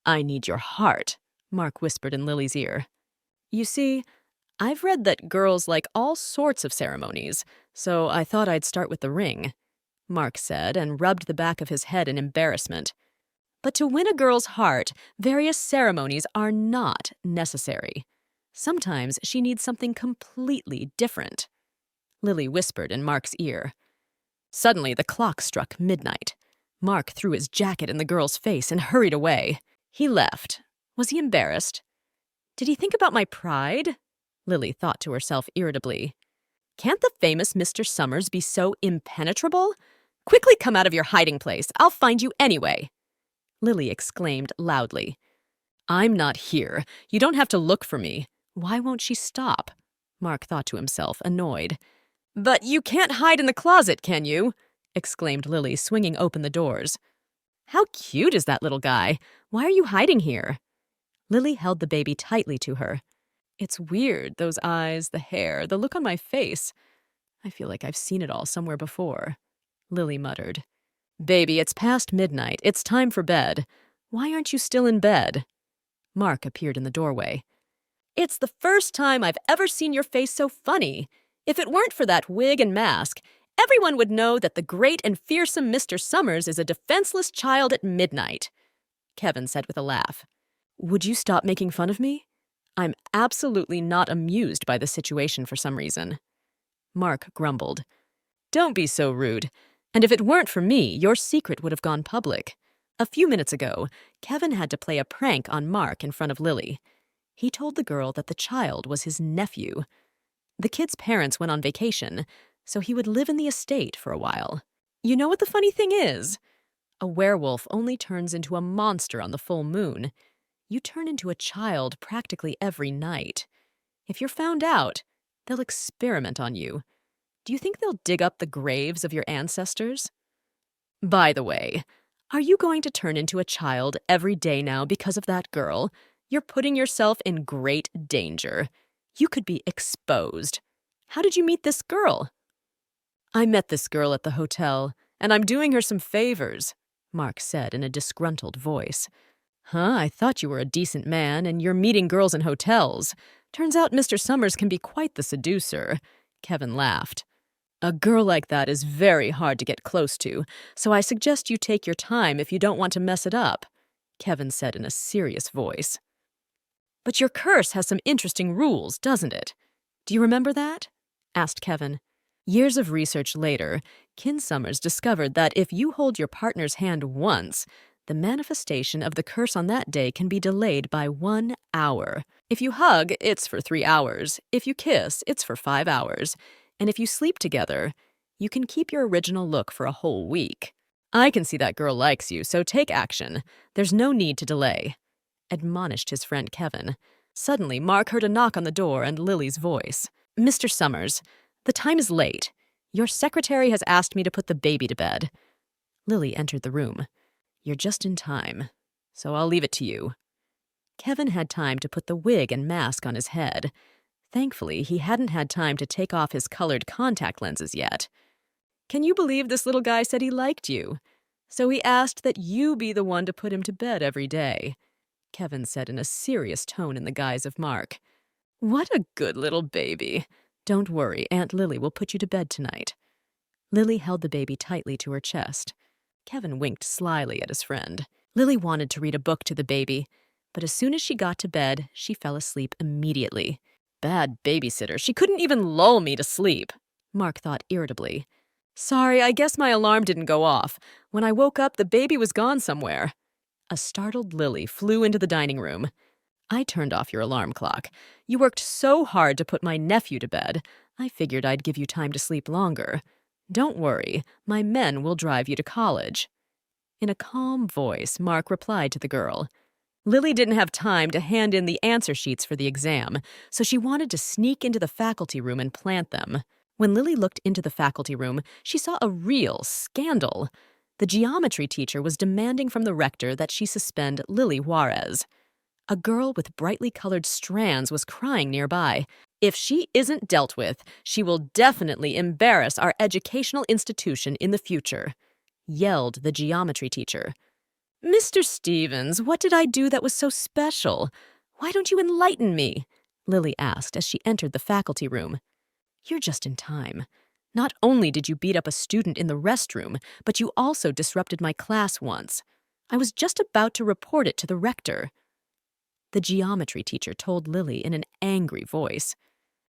I need your heart, Mark whispered in Lily's ear. You see, I've read that girls like all sorts of ceremonies, so I thought I'd start with the ring, Mark said and rubbed the back of his head in embarrassment. But to win a girl's heart, various ceremonies are not necessary. Sometimes she needs something completely different. Lily whispered in Mark's ear. Suddenly, the clock struck midnight. Mark threw his jacket in the girl's face and hurried away. He left. Was he embarrassed? Did he think about my pride? Lily thought to herself irritably. Can't the famous Mr. Summers be so impenetrable? Quickly come out of your hiding place. I'll find you anyway. Lily exclaimed loudly. I'm not here. You don't have to look for me. Why won't she stop? Mark thought to himself, annoyed. But you can't hide in the closet, can you? Exclaimed Lily, swinging open the doors. How cute is that little guy? Why are you hiding here? Lily held the baby tightly to her. It's weird, those eyes, the hair, the look on my face. I feel like I've seen it all somewhere before, Lily muttered. Baby, it's past midnight. It's time for bed. Why aren't you still in bed? Mark appeared in the doorway. It's the first time I've ever seen your face so funny. If it weren't for that wig and mask, everyone would know that the great and fearsome Mr. Summers is a defenseless child at midnight, Kevin said with a laugh. Would you stop making fun of me? I'm absolutely not amused by the situation for some reason. Mark grumbled. Don't be so rude. And if it weren't for me, your secret would have gone public. A few minutes ago, Kevin had to play a prank on Mark in front of Lily. He told the girl that the child was his nephew. The kid's parents went on vacation, so he would live in the estate for a while. You know what the funny thing is? A werewolf only turns into a monster on the full moon. You turn into a child practically every night. If you're found out, they'll experiment on you. Do you think they'll dig up the graves of your ancestors? By the way, are you going to turn into a child every day now because of that girl? You're putting yourself in great danger. You could be exposed. How did you meet this girl? I met this girl at the hotel, and I'm doing her some favors, Mark said in a disgruntled voice. Huh, I thought you were a decent man, and you're meeting girls in hotels. Turns out Mr. Summers can be quite the seducer, Kevin laughed. A girl like that is very hard to get close to, so I suggest you take your time if you don't want to mess it up, Kevin said in a serious voice. But your curse has some interesting rules, doesn't it? Do you remember that? Asked Kevin. Years of research later, Kin Summers discovered that if you hold your partner's hand once, the manifestation of the curse on that day can be delayed by 1 hour. If you hug, it's for 3 hours. If you kiss, it's for 5 hours. And if you sleep together, you can keep your original look for a whole week. I can see that girl likes you, so take action. There's no need to delay, admonished his friend Kevin. Suddenly, Mark heard a knock on the door and Lily's voice. Mr. Summers, the time is late. Your secretary has asked me to put the baby to bed. Lily entered the room. You're just in time, so I'll leave it to you. Kevin had time to put the wig and mask on his head. Thankfully, he hadn't had time to take off his colored contact lenses yet. Can you believe this little guy said he liked you? So he asked that you be the one to put him to bed every day, Kevin said in a serious tone in the guise of Mark. What a good little baby. Don't worry, Aunt Lily will put you to bed tonight. Lily held the baby tightly to her chest. Kevin winked slyly at his friend. Lily wanted to read a book to the baby, but as soon as she got to bed, she fell asleep immediately. Bad babysitter. She couldn't even lull me to sleep, Mark thought irritably. Sorry, I guess my alarm didn't go off. When I woke up, the baby was gone somewhere. A startled Lily flew into the dining room. I turned off your alarm clock. You worked so hard to put my nephew to bed. I figured I'd give you time to sleep longer. Don't worry, my men will drive you to college. In a calm voice, Mark replied to the girl. Lily didn't have time to hand in the answer sheets for the exam, so she wanted to sneak into the faculty room and plant them. When Lily looked into the faculty room, she saw a real scandal. The geometry teacher was demanding from the rector that she suspend Lily Juarez. A girl with brightly colored strands was crying nearby. If she isn't dealt with, she will definitely embarrass our educational institution in the future, yelled the geometry teacher. Mr. Stevens, what did I do that was so special? Why don't you enlighten me? Lily asked as she entered the faculty room. You're just in time. Not only did you beat up a student in the restroom, but you also disrupted my class once. I was just about to report it to the rector. The geometry teacher told Lily in an angry voice.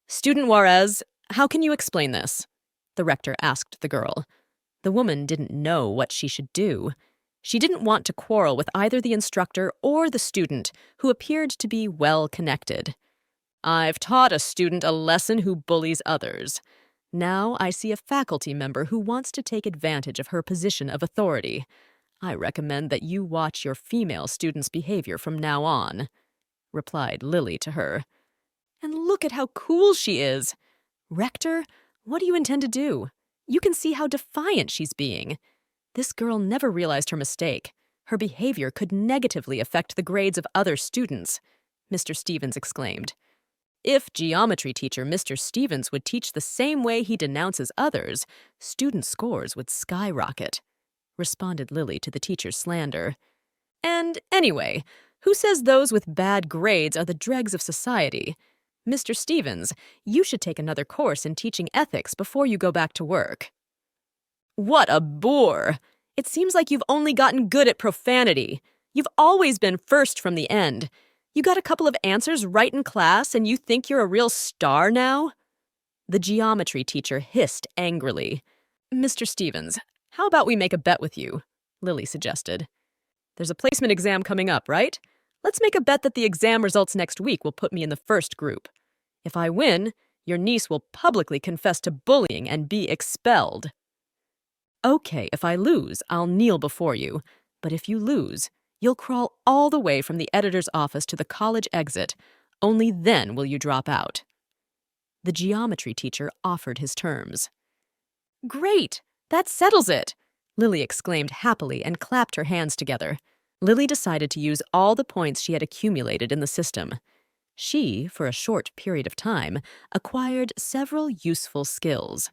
Student Juarez, how can you explain this? The rector asked the girl. The woman didn't know what she should do. She didn't want to quarrel with either the instructor or the student, who appeared to be well connected. I've taught a student a lesson who bullies others. Now I see a faculty member who wants to take advantage of her position of authority. I recommend that you watch your female students' behavior from now on, replied Lily to her. And look at how cool she is. Rector, what do you intend to do? You can see how defiant she's being. This girl never realized her mistake. Her behavior could negatively affect the grades of other students, Mr. Stevens exclaimed. If geometry teacher Mr. Stevens would teach the same way he denounces others, student scores would skyrocket, responded Lily to the teacher's slander. And anyway, who says those with bad grades are the dregs of society? Mr. Stevens, you should take another course in teaching ethics before you go back to work. What a bore! It seems like you've only gotten good at profanity. You've always been first from the end. You got a couple of answers right in class and you think you're a real star now? The geometry teacher hissed angrily. Mr. Stevens, how about we make a bet with you? Lily suggested. There's a placement exam coming up, right? Let's make a bet that the exam results next week will put me in the first group. If I win, your niece will publicly confess to bullying and be expelled. Okay, if I lose, I'll kneel before you. But if you lose, you'll crawl all the way from the editor's office to the college exit. Only then will you drop out. The geometry teacher offered his terms. Great! That settles it! Lily exclaimed happily and clapped her hands together. Lily decided to use all the points she had accumulated in the system. She, for a short period of time, acquired several useful skills.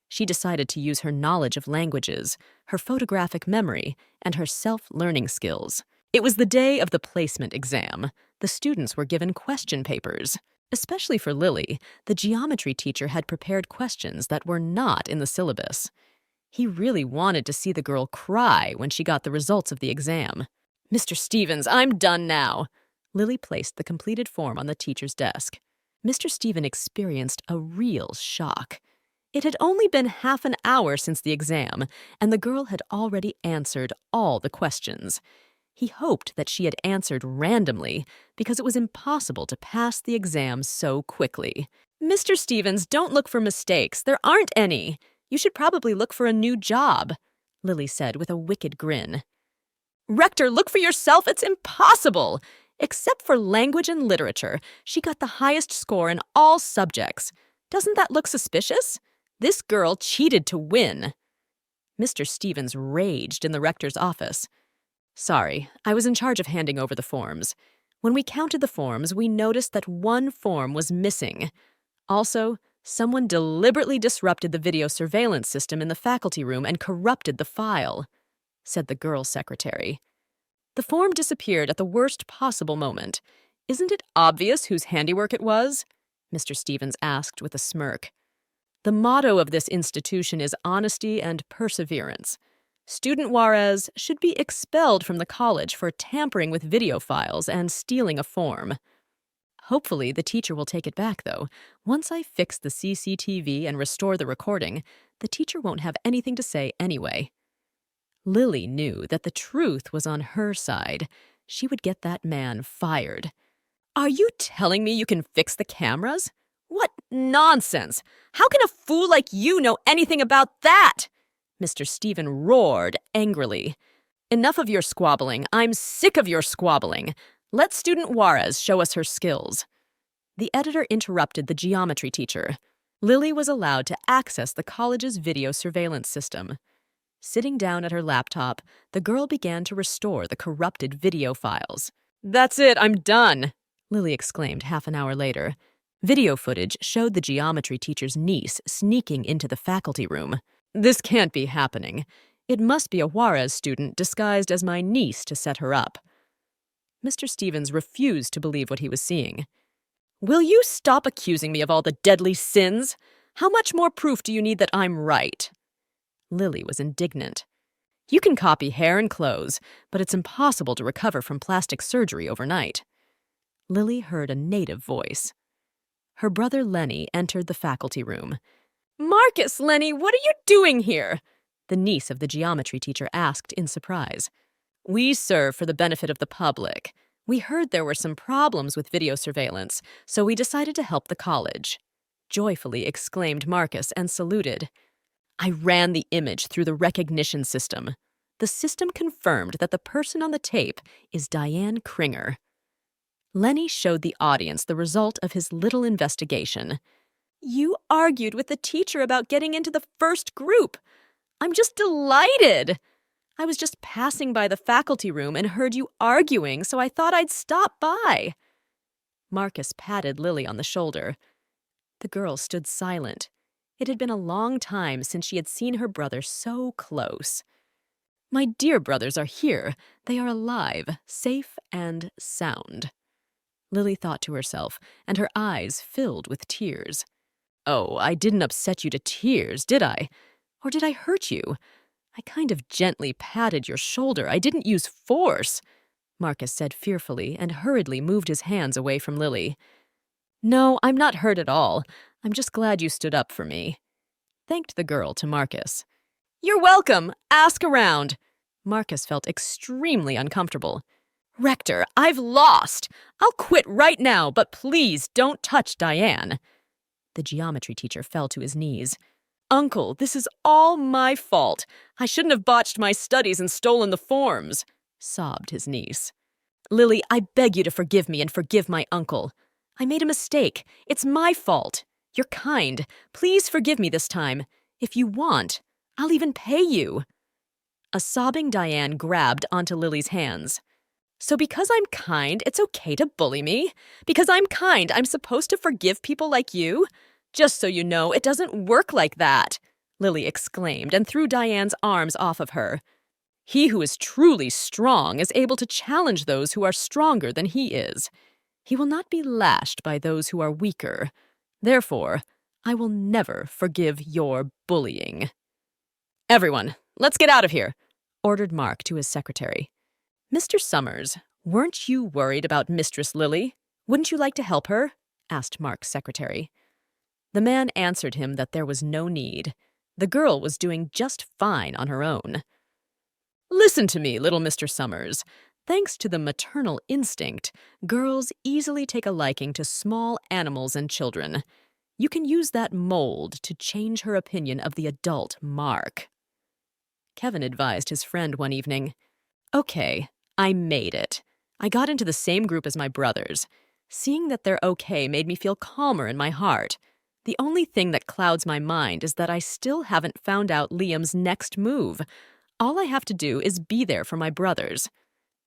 She decided to use her knowledge of languages, her photographic memory, and her self-learning skills. It was the day of the placement exam. The students were given question papers. Especially for Lily, the geometry teacher had prepared questions that were not in the syllabus. He really wanted to see the girl cry when she got the results of the exam. Mr. Stevens, I'm done now. Lily placed the completed form on the teacher's desk. Mr. Stevens experienced a real shock. It had only been half an hour since the exam, and the girl had already answered all the questions. He hoped that she had answered randomly because it was impossible to pass the exam so quickly. Mr. Stevens, don't look for mistakes. There aren't any. You should probably look for a new job, Lily said with a wicked grin. Rector, look for yourself. It's impossible. Except for language and literature, she got the highest score in all subjects. Doesn't that look suspicious? This girl cheated to win. Mr. Stevens raged in the rector's office. Sorry, I was in charge of handing over the forms. When we counted the forms, we noticed that one form was missing. Also, someone deliberately disrupted the video surveillance system in the faculty room and corrupted the file, said the girl's secretary. The form disappeared at the worst possible moment. Isn't it obvious whose handiwork it was? Mr. Stevens asked with a smirk. The motto of this institution is honesty and perseverance. Student Juarez should be expelled from the college for tampering with video files and stealing a form. Hopefully, the teacher will take it back, though. Once I fix the CCTV and restore the recording, the teacher won't have anything to say anyway. Lily knew that the truth was on her side. She would get that man fired. Are you telling me you can fix the cameras? What nonsense! How can a fool like you know anything about that? Mr. Stephen roared angrily. Enough of your squabbling. I'm sick of your squabbling. Let student Juarez show us her skills. The editor interrupted the geometry teacher. Lily was allowed to access the college's video surveillance system. Sitting down at her laptop, the girl began to restore the corrupted video files. That's it, I'm done, Lily exclaimed half an hour later. Video footage showed the geometry teacher's niece sneaking into the faculty room. This can't be happening. It must be a Juarez student disguised as my niece to set her up. Mr. Stevens refused to believe what he was seeing. Will you stop accusing me of all the deadly sins? How much more proof do you need that I'm right? Lily was indignant. You can copy hair and clothes, but it's impossible to recover from plastic surgery overnight. Lily heard a native voice. Her brother Lenny entered the faculty room. Marcus, Lenny, what are you doing here? The niece of the geometry teacher asked in surprise. We serve for the benefit of the public. We heard there were some problems with video surveillance, so we decided to help the college. Joyfully exclaimed Marcus and saluted. I ran the image through the recognition system. The system confirmed that the person on the tape is Diane Kringer. Lenny showed the audience the result of his little investigation. You argued with the teacher about getting into the first group. I'm just delighted. I was just passing by the faculty room and heard you arguing, so I thought I'd stop by. Marcus patted Lily on the shoulder. The girl stood silent. It had been a long time since she had seen her brother so close. My dear brothers are here. They are alive, safe, and sound. Lily thought to herself, and her eyes filled with tears. Oh, I didn't upset you to tears, did I? Or did I hurt you? I kind of gently patted your shoulder. I didn't use force, Marcus said fearfully and hurriedly moved his hands away from Lily. No, I'm not hurt at all. I'm just glad you stood up for me, thanked the girl to Marcus. You're welcome. Ask around. Marcus felt extremely uncomfortable. Rector, I've lost. I'll quit right now, but please don't touch Diane. The geometry teacher fell to his knees. Uncle, this is all my fault. I shouldn't have botched my studies and stolen the forms, sobbed his niece. Lily, I beg you to forgive me and forgive my uncle. I made a mistake. It's my fault. You're kind. Please forgive me this time. If you want, I'll even pay you. A sobbing Diane grabbed onto Lily's hands. So because I'm kind, it's okay to bully me? Because I'm kind, I'm supposed to forgive people like you? Just so you know, it doesn't work like that, Lily exclaimed and threw Diane's arms off of her. He who is truly strong is able to challenge those who are stronger than he is. He will not be lashed by those who are weaker. Therefore, I will never forgive your bullying. Everyone, let's get out of here, ordered Mark to his secretary. Mr. Summers, weren't you worried about Mistress Lily? Wouldn't you like to help her? Asked Mark's secretary. The man answered him that there was no need. The girl was doing just fine on her own. Listen to me, little Mr. Summers. Thanks to the maternal instinct, girls easily take a liking to small animals and children. You can use that mold to change her opinion of the adult Mark. Kevin advised his friend one evening. Okay, I made it. I got into the same group as my brothers. Seeing that they're okay made me feel calmer in my heart. The only thing that clouds my mind is that I still haven't found out Liam's next move. All I have to do is be there for my brothers.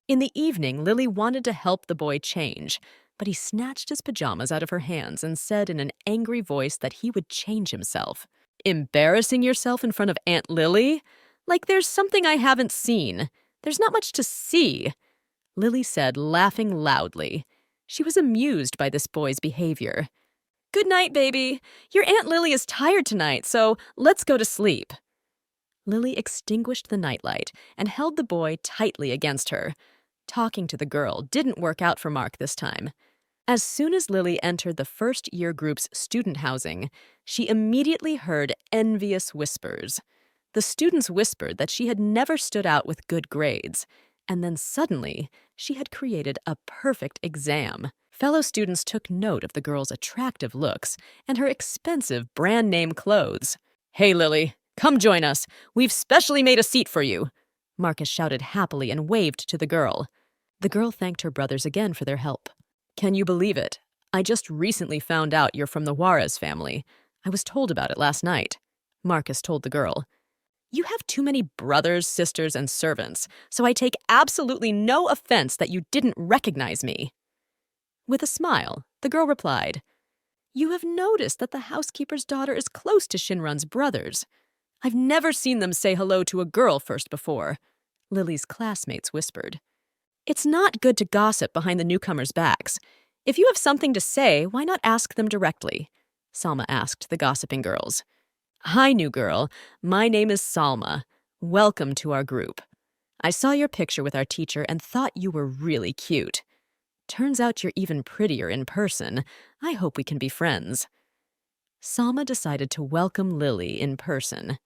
In the evening, Lily wanted to help the boy change, but he snatched his pajamas out of her hands and said in an angry voice that he would change himself. Embarrassing yourself in front of Aunt Lily? Like there's something I haven't seen. There's not much to see, Lily said, laughing loudly. She was amused by this boy's behavior. Good night, baby. Your Aunt Lily is tired tonight, so let's go to sleep. Lily extinguished the nightlight and held the boy tightly against her. Talking to the girl didn't work out for Mark this time. As soon as Lily entered the first year group's student housing, she immediately heard envious whispers. The students whispered that she had never stood out with good grades, and then suddenly, she had created a perfect exam. Fellow students took note of the girl's attractive looks and her expensive brand-name clothes. "Hey, Lily, come join us. We've specially made a seat for you," Marcus shouted happily and waved to the girl. The girl thanked her brothers again for their help. "Can you believe it? I just recently found out you're from the Juarez family. I was told about it last night," Marcus told the girl. "You have too many brothers, sisters, and servants, so I take absolutely no offense that you didn't recognize me." With a smile, the girl replied, "You have noticed that the housekeeper's daughter is close to Shinran's brothers. I've never seen them say hello to a girl first before," Lily's classmates whispered. "It's not good to gossip behind the newcomers' backs. If you have something to say, why not ask them directly?" Salma asked the gossiping girls. "Hi, new girl. My name is Salma. Welcome to our group. I saw your picture with our teacher and thought you were really cute. Turns out you're even prettier in person. I hope we can be friends." Salma decided to welcome Lily in person.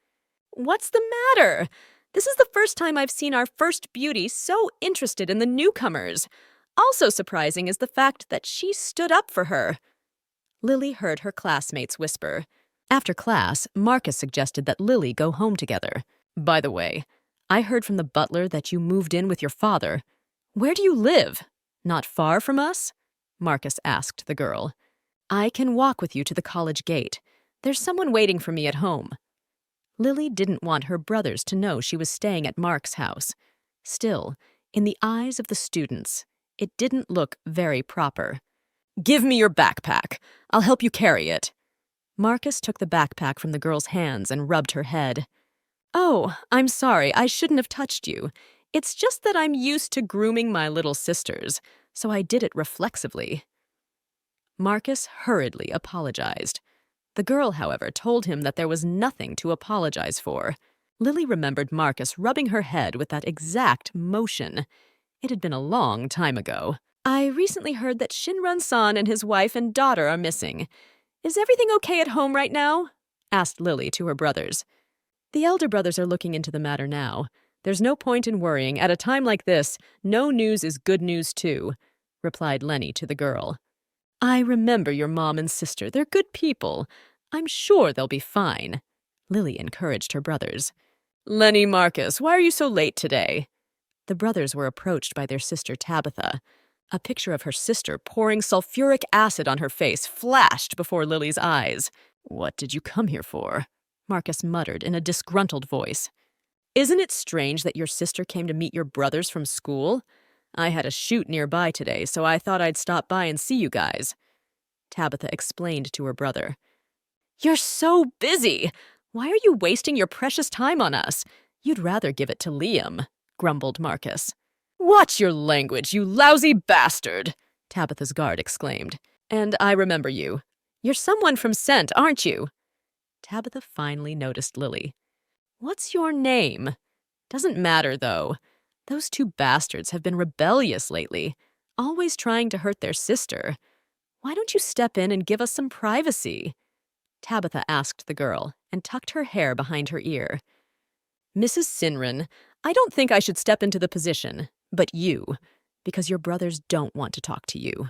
"What's the matter? This is the first time I've seen our first beauty so interested in the newcomers. Also surprising is the fact that she stood up for her." Lily heard her classmates whisper. After class, Marcus suggested that Lily go home together. "By the way, I heard from the butler that you moved in with your father. Where do you live? Not far from us?" Marcus asked the girl. "I can walk with you to the college gate. There's someone waiting for me at home." Lily didn't want her brothers to know she was staying at Mark's house. Still, in the eyes of the students, it didn't look very proper. "Give me your backpack. I'll help you carry it." Marcus took the backpack from the girl's hands and rubbed her head. "Oh, I'm sorry, I shouldn't have touched you. It's just that I'm used to grooming my little sisters, so I did it reflexively." Marcus hurriedly apologized. The girl, however, told him that there was nothing to apologize for. Lily remembered Marcus rubbing her head with that exact motion. It had been a long time ago. "I recently heard that Shinran-san and his wife and daughter are missing. Is everything okay at home right now?" asked Lily to her brothers. "The elder brothers are looking into the matter now. There's no point in worrying. At a time like this, no news is good news too," replied Lenny to the girl. "I remember your mom and sister. They're good people. I'm sure they'll be fine," Lily encouraged her brothers. "Lenny, Marcus, why are you so late today?" The brothers were approached by their sister Tabitha. A picture of her sister pouring sulfuric acid on her face flashed before Lily's eyes. "What did you come here for?" Marcus muttered in a disgruntled voice. "Isn't it strange that your sister came to meet your brothers from school? I had a shoot nearby today, so I thought I'd stop by and see you guys," Tabitha explained to her brother. "You're so busy! Why are you wasting your precious time on us? You'd rather give it to Liam," grumbled Marcus. "Watch your language, you lousy bastard!" Tabitha's guard exclaimed. "And I remember you. You're someone from Scent, aren't you?" Tabitha finally noticed Lily. "What's your name?" "Doesn't matter, though. Those two bastards have been rebellious lately, always trying to hurt their sister. Why don't you step in and give us some privacy?" Tabitha asked the girl and tucked her hair behind her ear. "Mrs. Sinran, I don't think I should step into the position, but you, because your brothers don't want to talk to you."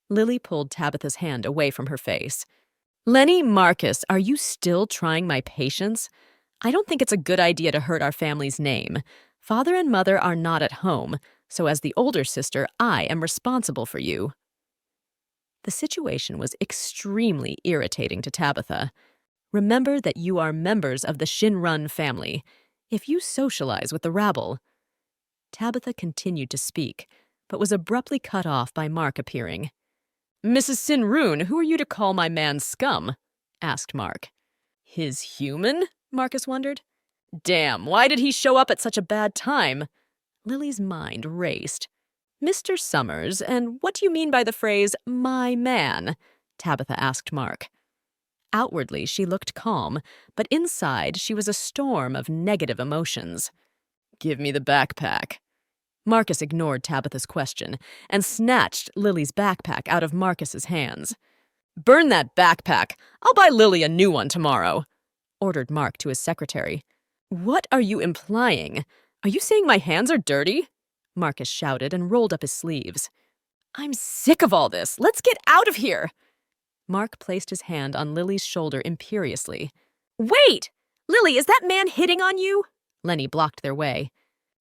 Lily pulled Tabitha's hand away from her face. "Lenny, Marcus, are you still trying my patience? I don't think it's a good idea to hurt our family's name. Father and mother are not at home, so as the older sister, I am responsible for you." The situation was extremely irritating to Tabitha. Remember that you are members of the Shinran family. If you socialize with the rabble. Tabitha continued to speak, but was abruptly cut off by Mark appearing. "Mrs. Sinrun, who are you to call my man scum?" asked Mark. "His human?" Marcus wondered. "Damn, why did he show up at such a bad time?" Lily's mind raced. "Mr. Summers, and what do you mean by the phrase, 'my man'?" Tabitha asked Mark. Outwardly, she looked calm, but inside she was a storm of negative emotions. "Give me the backpack." Marcus ignored Tabitha's question and snatched Lily's backpack out of Marcus's hands. "Burn that backpack! I'll buy Lily a new one tomorrow," ordered Mark to his secretary. "What are you implying? Are you saying my hands are dirty?" Marcus shouted and rolled up his sleeves. "I'm sick of all this. Let's get out of here." Mark placed his hand on Lily's shoulder imperiously. "Wait! Lily, is that man hitting on you?" Lenny blocked their way.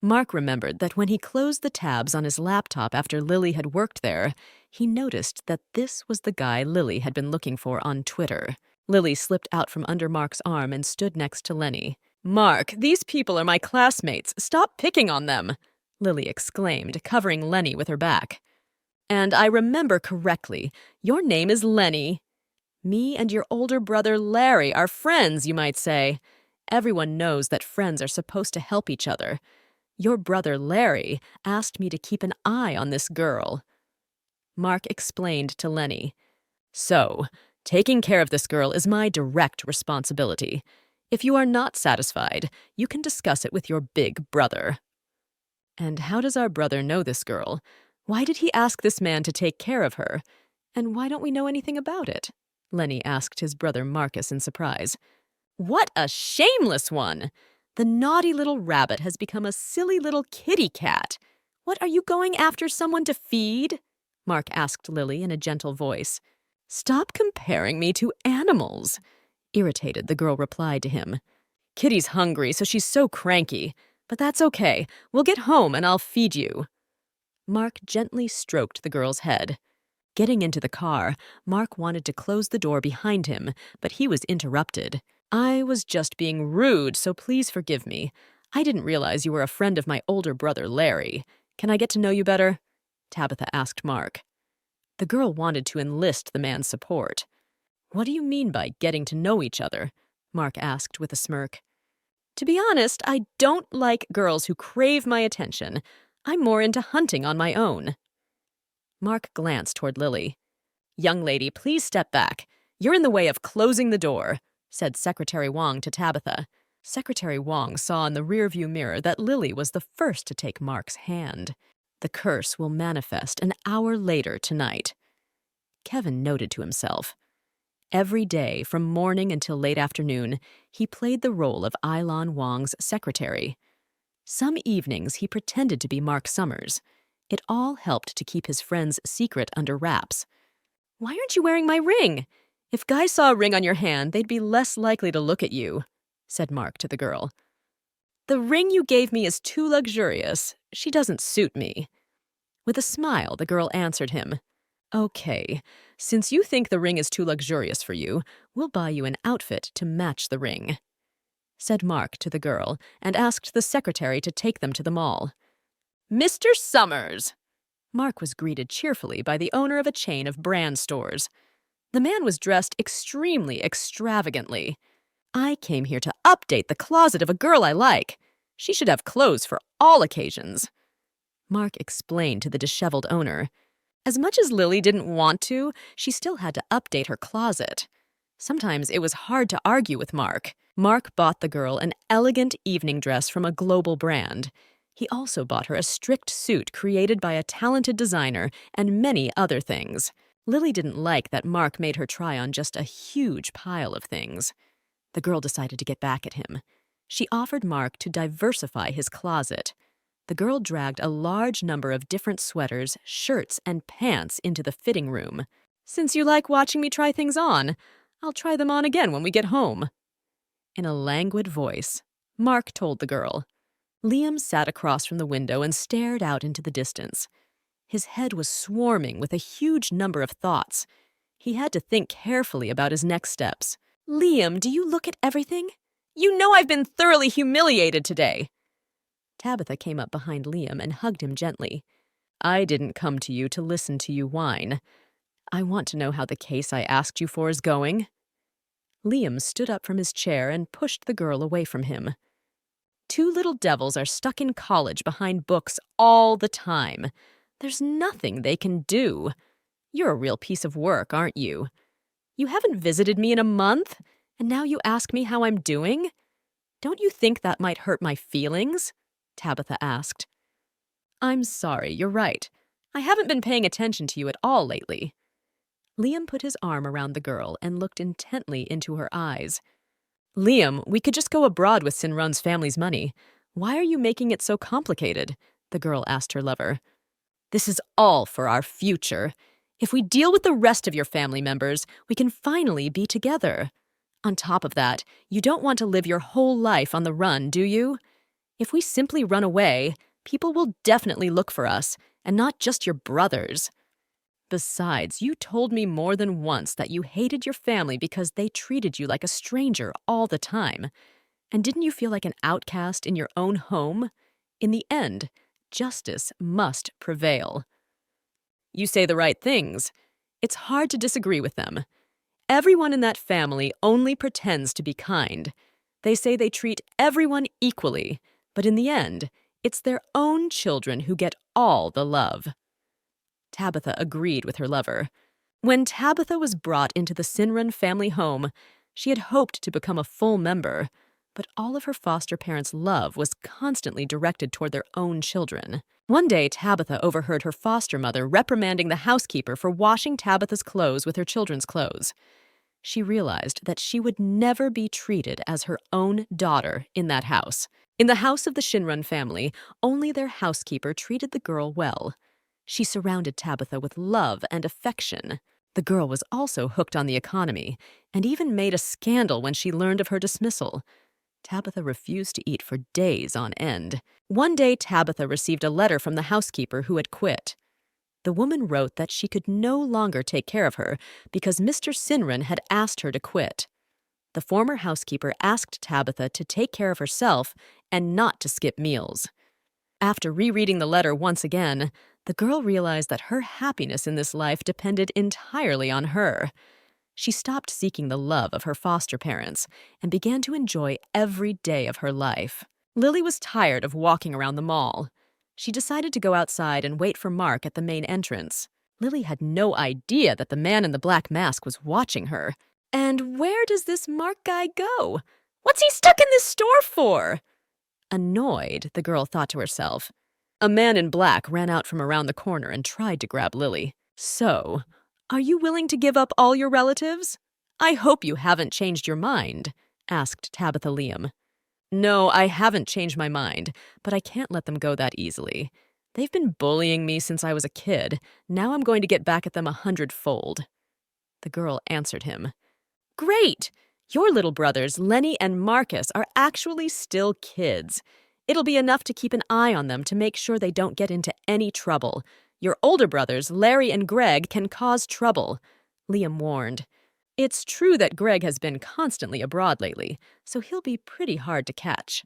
Mark remembered that when he closed the tabs on his laptop after Lily had worked there, he noticed that this was the guy Lily had been looking for on Twitter. Lily slipped out from under Mark's arm and stood next to Lenny. "Mark, these people are my classmates. Stop picking on them," Lily exclaimed, covering Lenny with her back. "And I remember correctly, your name is Lenny. Me and your older brother Larry are friends, you might say. Everyone knows that friends are supposed to help each other. Your brother Larry asked me to keep an eye on this girl." Mark explained to Lenny. "So, taking care of this girl is my direct responsibility. If you are not satisfied, you can discuss it with your big brother." "And how does our brother know this girl? Why did he ask this man to take care of her? And why don't we know anything about it?" Lenny asked his brother Marcus in surprise. "What a shameless one! The naughty little rabbit has become a silly little kitty cat. What, are you going after someone to feed?" Mark asked Lily in a gentle voice. "Stop comparing me to animals." Irritated, the girl replied to him. "Kitty's hungry, so she's so cranky. But that's okay. We'll get home and I'll feed you." Mark gently stroked the girl's head. Getting into the car, Mark wanted to close the door behind him, but he was interrupted. "I was just being rude, so please forgive me. I didn't realize you were a friend of my older brother, Larry. Can I get to know you better?" Tabitha asked Mark. The girl wanted to enlist the man's support. "What do you mean by getting to know each other?" Mark asked with a smirk. "To be honest, I don't like girls who crave my attention. I'm more into hunting on my own." Mark glanced toward Lily. "Young lady, please step back. You're in the way of closing the door," said Secretary Wong to Tabitha. Secretary Wong saw in the rearview mirror that Lily was the first to take Mark's hand. The curse will manifest an hour later tonight. Kevin noted to himself. Every day, from morning until late afternoon, he played the role of Eilon Wong's secretary. Some evenings he pretended to be Mark Summers. It all helped to keep his friend's secret under wraps. "Why aren't you wearing my ring? If guys saw a ring on your hand, they'd be less likely to look at you," said Mark to the girl. "The ring you gave me is too luxurious. She doesn't suit me." With a smile, the girl answered him. "Okay, since you think the ring is too luxurious for you, we'll buy you an outfit to match the ring," said Mark to the girl, and asked the secretary to take them to the mall. "Mr. Summers!" Mark was greeted cheerfully by the owner of a chain of brand stores. The man was dressed extremely extravagantly. "I came here to update the closet of a girl I like. She should have clothes for all occasions," Mark explained to the disheveled owner. As much as Lily didn't want to, she still had to update her closet. Sometimes it was hard to argue with Mark. Mark bought the girl an elegant evening dress from a global brand. He also bought her a strict suit created by a talented designer and many other things. Lily didn't like that Mark made her try on just a huge pile of things. The girl decided to get back at him. She offered Mark to diversify his closet. The girl dragged a large number of different sweaters, shirts, and pants into the fitting room. "Since you like watching me try things on, I'll try them on again when we get home." In a languid voice, Mark told the girl. Liam sat across from the window and stared out into the distance. His head was swarming with a huge number of thoughts. He had to think carefully about his next steps. "Liam, do you look at everything? You know I've been thoroughly humiliated today." Tabitha came up behind Liam and hugged him gently. "I didn't come to you to listen to you whine. I want to know how the case I asked you for is going." Liam stood up from his chair and pushed the girl away from him. "Two little devils are stuck in college behind books all the time. There's nothing they can do. You're a real piece of work, aren't you? You haven't visited me in a month, and now you ask me how I'm doing? Don't you think that might hurt my feelings?" Tabitha asked. I'm sorry, you're right. I haven't been paying attention to you at all lately. Liam put his arm around the girl and looked intently into her eyes. Liam, we could just go abroad with Sinran's family's money. Why are you making it so complicated? The girl asked her lover. This is all for our future. If we deal with the rest of your family members, we can finally be together. On top of that, you don't want to live your whole life on the run, do you? If we simply run away, people will definitely look for us, and not just your brothers. Besides, you told me more than once that you hated your family because they treated you like a stranger all the time. And didn't you feel like an outcast in your own home? In the end, justice must prevail. You say the right things. It's hard to disagree with them. Everyone in that family only pretends to be kind. They say they treat everyone equally, but in the end, it's their own children who get all the love. Tabitha agreed with her lover. When Tabitha was brought into the Sinran family home, she had hoped to become a full member, but all of her foster parents' love was constantly directed toward their own children. One day, Tabitha overheard her foster mother reprimanding the housekeeper for washing Tabitha's clothes with her children's clothes. She realized that she would never be treated as her own daughter in that house. In the house of the Shinran family, only their housekeeper treated the girl well. She surrounded Tabitha with love and affection. The girl was also hooked on the economy, and even made a scandal when she learned of her dismissal. Tabitha refused to eat for days on end. One day, Tabitha received a letter from the housekeeper who had quit. The woman wrote that she could no longer take care of her because Mr. Sinran had asked her to quit. The former housekeeper asked Tabitha to take care of herself and not to skip meals. After rereading the letter once again, the girl realized that her happiness in this life depended entirely on her. She stopped seeking the love of her foster parents and began to enjoy every day of her life. Lily was tired of walking around the mall. She decided to go outside and wait for Mark at the main entrance. Lily had no idea that the man in the black mask was watching her. And where does this Mark guy go? What's he stuck in this store for? Annoyed, the girl thought to herself. A man in black ran out from around the corner and tried to grab Lily. So, are you willing to give up all your relatives? I hope you haven't changed your mind, asked Tabitha Liam. No, I haven't changed my mind, but I can't let them go that easily. They've been bullying me since I was a kid. Now I'm going to get back at them 100-fold. The girl answered him. Great! Your little brothers, Lenny and Marcus, are actually still kids. It'll be enough to keep an eye on them to make sure they don't get into any trouble. Your older brothers, Larry and Greg, can cause trouble, Liam warned. It's true that Greg has been constantly abroad lately, so he'll be pretty hard to catch.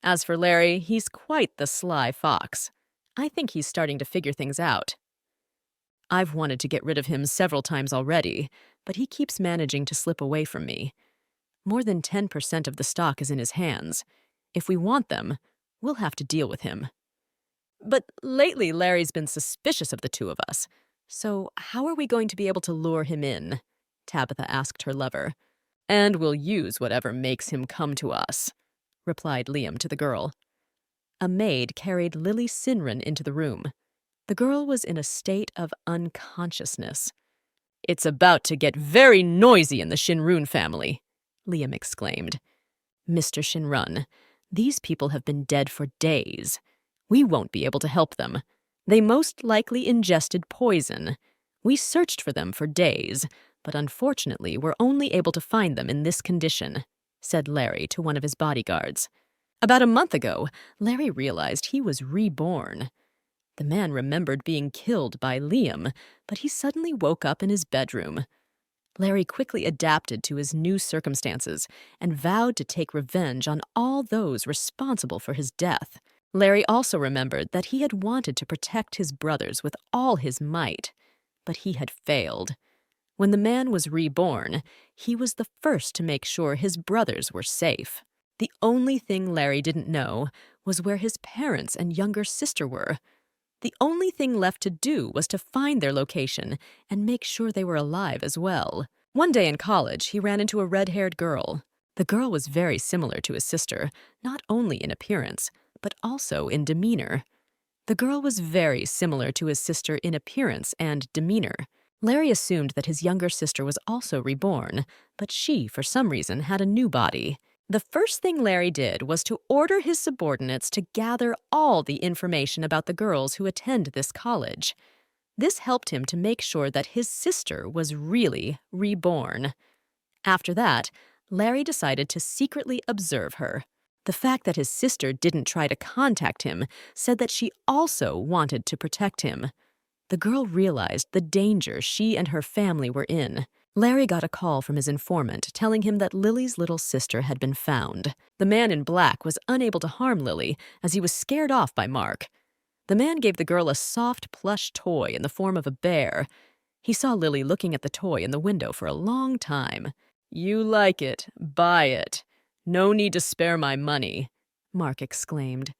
As for Larry, he's quite the sly fox. I think he's starting to figure things out. I've wanted to get rid of him several times already, but he keeps managing to slip away from me. More than 10% of the stock is in his hands. If we want them, we'll have to deal with him. But lately, Larry's been suspicious of the two of us. So how are we going to be able to lure him in? Tabitha asked her lover. And we'll use whatever makes him come to us, replied Liam to the girl. A maid carried Lily Sinran into the room. The girl was in a state of unconsciousness. It's about to get very noisy in the Shinrun family, Liam exclaimed. Mr. Shinrun, these people have been dead for days. We won't be able to help them. They most likely ingested poison. We searched for them for days, but unfortunately we're only able to find them in this condition, said Larry to one of his bodyguards. About a month ago, Larry realized he was reborn. The man remembered being killed by Liam, but he suddenly woke up in his bedroom. Larry quickly adapted to his new circumstances and vowed to take revenge on all those responsible for his death. Larry also remembered that he had wanted to protect his brothers with all his might, but he had failed. When the man was reborn, he was the first to make sure his brothers were safe. The only thing Larry didn't know was where his parents and younger sister were. The only thing left to do was to find their location and make sure they were alive as well. One day in college, he ran into a red-haired girl. The girl was very similar to his sister, not only in appearance, but also in demeanor. The girl was very similar to his sister in appearance and demeanor. Larry assumed that his younger sister was also reborn, but she, for some reason, had a new body. The first thing Larry did was to order his subordinates to gather all the information about the girls who attend this college. This helped him to make sure that his sister was really reborn. After that, Larry decided to secretly observe her. The fact that his sister didn't try to contact him said that she also wanted to protect him. The girl realized the danger she and her family were in. Larry got a call from his informant telling him that Lily's little sister had been found. The man in black was unable to harm Lily as he was scared off by Mark. The man gave the girl a soft plush toy in the form of a bear. He saw Lily looking at the toy in the window for a long time. "You like it, buy it. No need to spare my money," Mark exclaimed.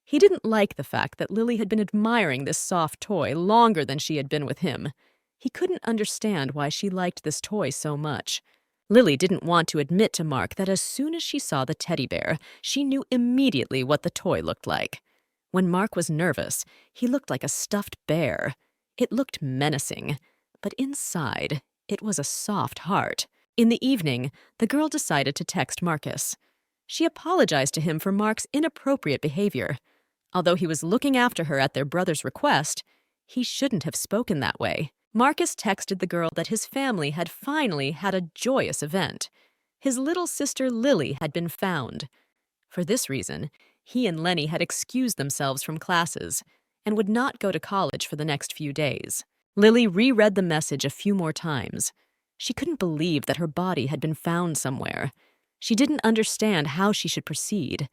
He didn't like the fact that Lily had been admiring this soft toy longer than she had been with him. He couldn't understand why she liked this toy so much. Lily didn't want to admit to Mark that as soon as she saw the teddy bear, she knew immediately what the toy looked like. When Mark was nervous, he looked like a stuffed bear. It looked menacing, but inside, it was a soft heart. In the evening, the girl decided to text Marcus. She apologized to him for Mark's inappropriate behavior. Although he was looking after her at their brother's request, he shouldn't have spoken that way. Marcus texted the girl that his family had finally had a joyous event. His little sister Lily had been found. For this reason, he and Lenny had excused themselves from classes and would not go to college for the next few days. Lily reread the message a few more times. She couldn't believe that her body had been found somewhere. She didn't understand how she should proceed.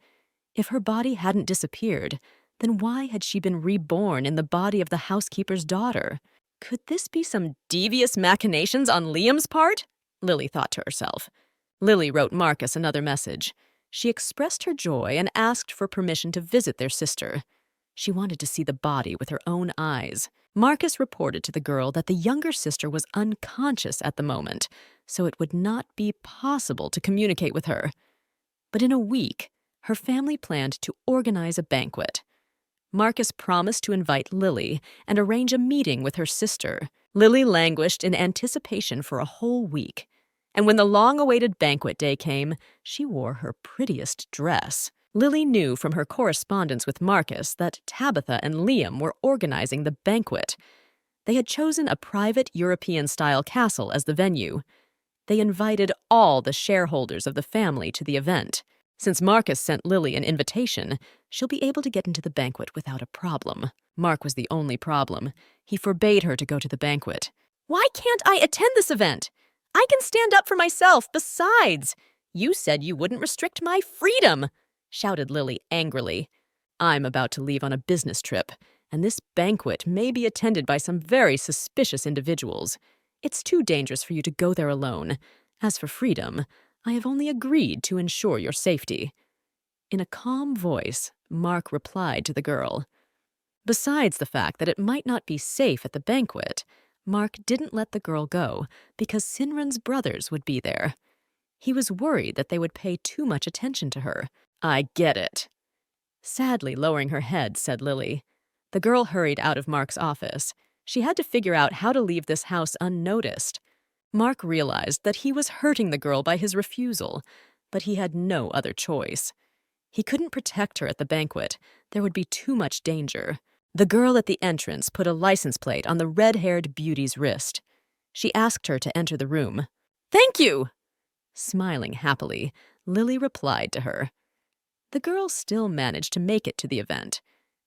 If her body hadn't disappeared, then why had she been reborn in the body of the housekeeper's daughter? Could this be some devious machinations on Liam's part? Lily thought to herself. Lily wrote Marcus another message. She expressed her joy and asked for permission to visit their sister. She wanted to see the body with her own eyes. Marcus reported to the girl that the younger sister was unconscious at the moment, so it would not be possible to communicate with her. But in a week, her family planned to organize a banquet. Marcus promised to invite Lily and arrange a meeting with her sister. Lily languished in anticipation for a whole week. And when the long-awaited banquet day came, she wore her prettiest dress. Lily knew from her correspondence with Marcus that Tabitha and Liam were organizing the banquet. They had chosen a private European-style castle as the venue. They invited all the shareholders of the family to the event. Since Marcus sent Lily an invitation, she'll be able to get into the banquet without a problem. Mark was the only problem. He forbade her to go to the banquet. "Why can't I attend this event? I can stand up for myself. Besides, you said you wouldn't restrict my freedom," shouted Lily angrily. "I'm about to leave on a business trip, and this banquet may be attended by some very suspicious individuals. It's too dangerous for you to go there alone. As for freedom, I have only agreed to ensure your safety." In a calm voice, Mark replied to the girl. Besides the fact that it might not be safe at the banquet, Mark didn't let the girl go because Sinran's brothers would be there. He was worried that they would pay too much attention to her. "I get it." Sadly lowering her head, said Lily. The girl hurried out of Mark's office. She had to figure out how to leave this house unnoticed. Mark realized that he was hurting the girl by his refusal, but he had no other choice. He couldn't protect her at the banquet. There would be too much danger. The girl at the entrance put a license plate on the red-haired beauty's wrist. She asked her to enter the room. "Thank you!" Smiling happily, Lily replied to her. The girl still managed to make it to the event.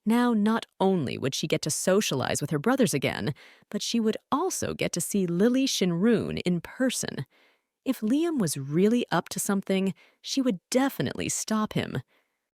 Now, not only would she get to socialize with her brothers again, but she would also get to see Lily Shinrun in person. If Liam was really up to something, she would definitely stop him.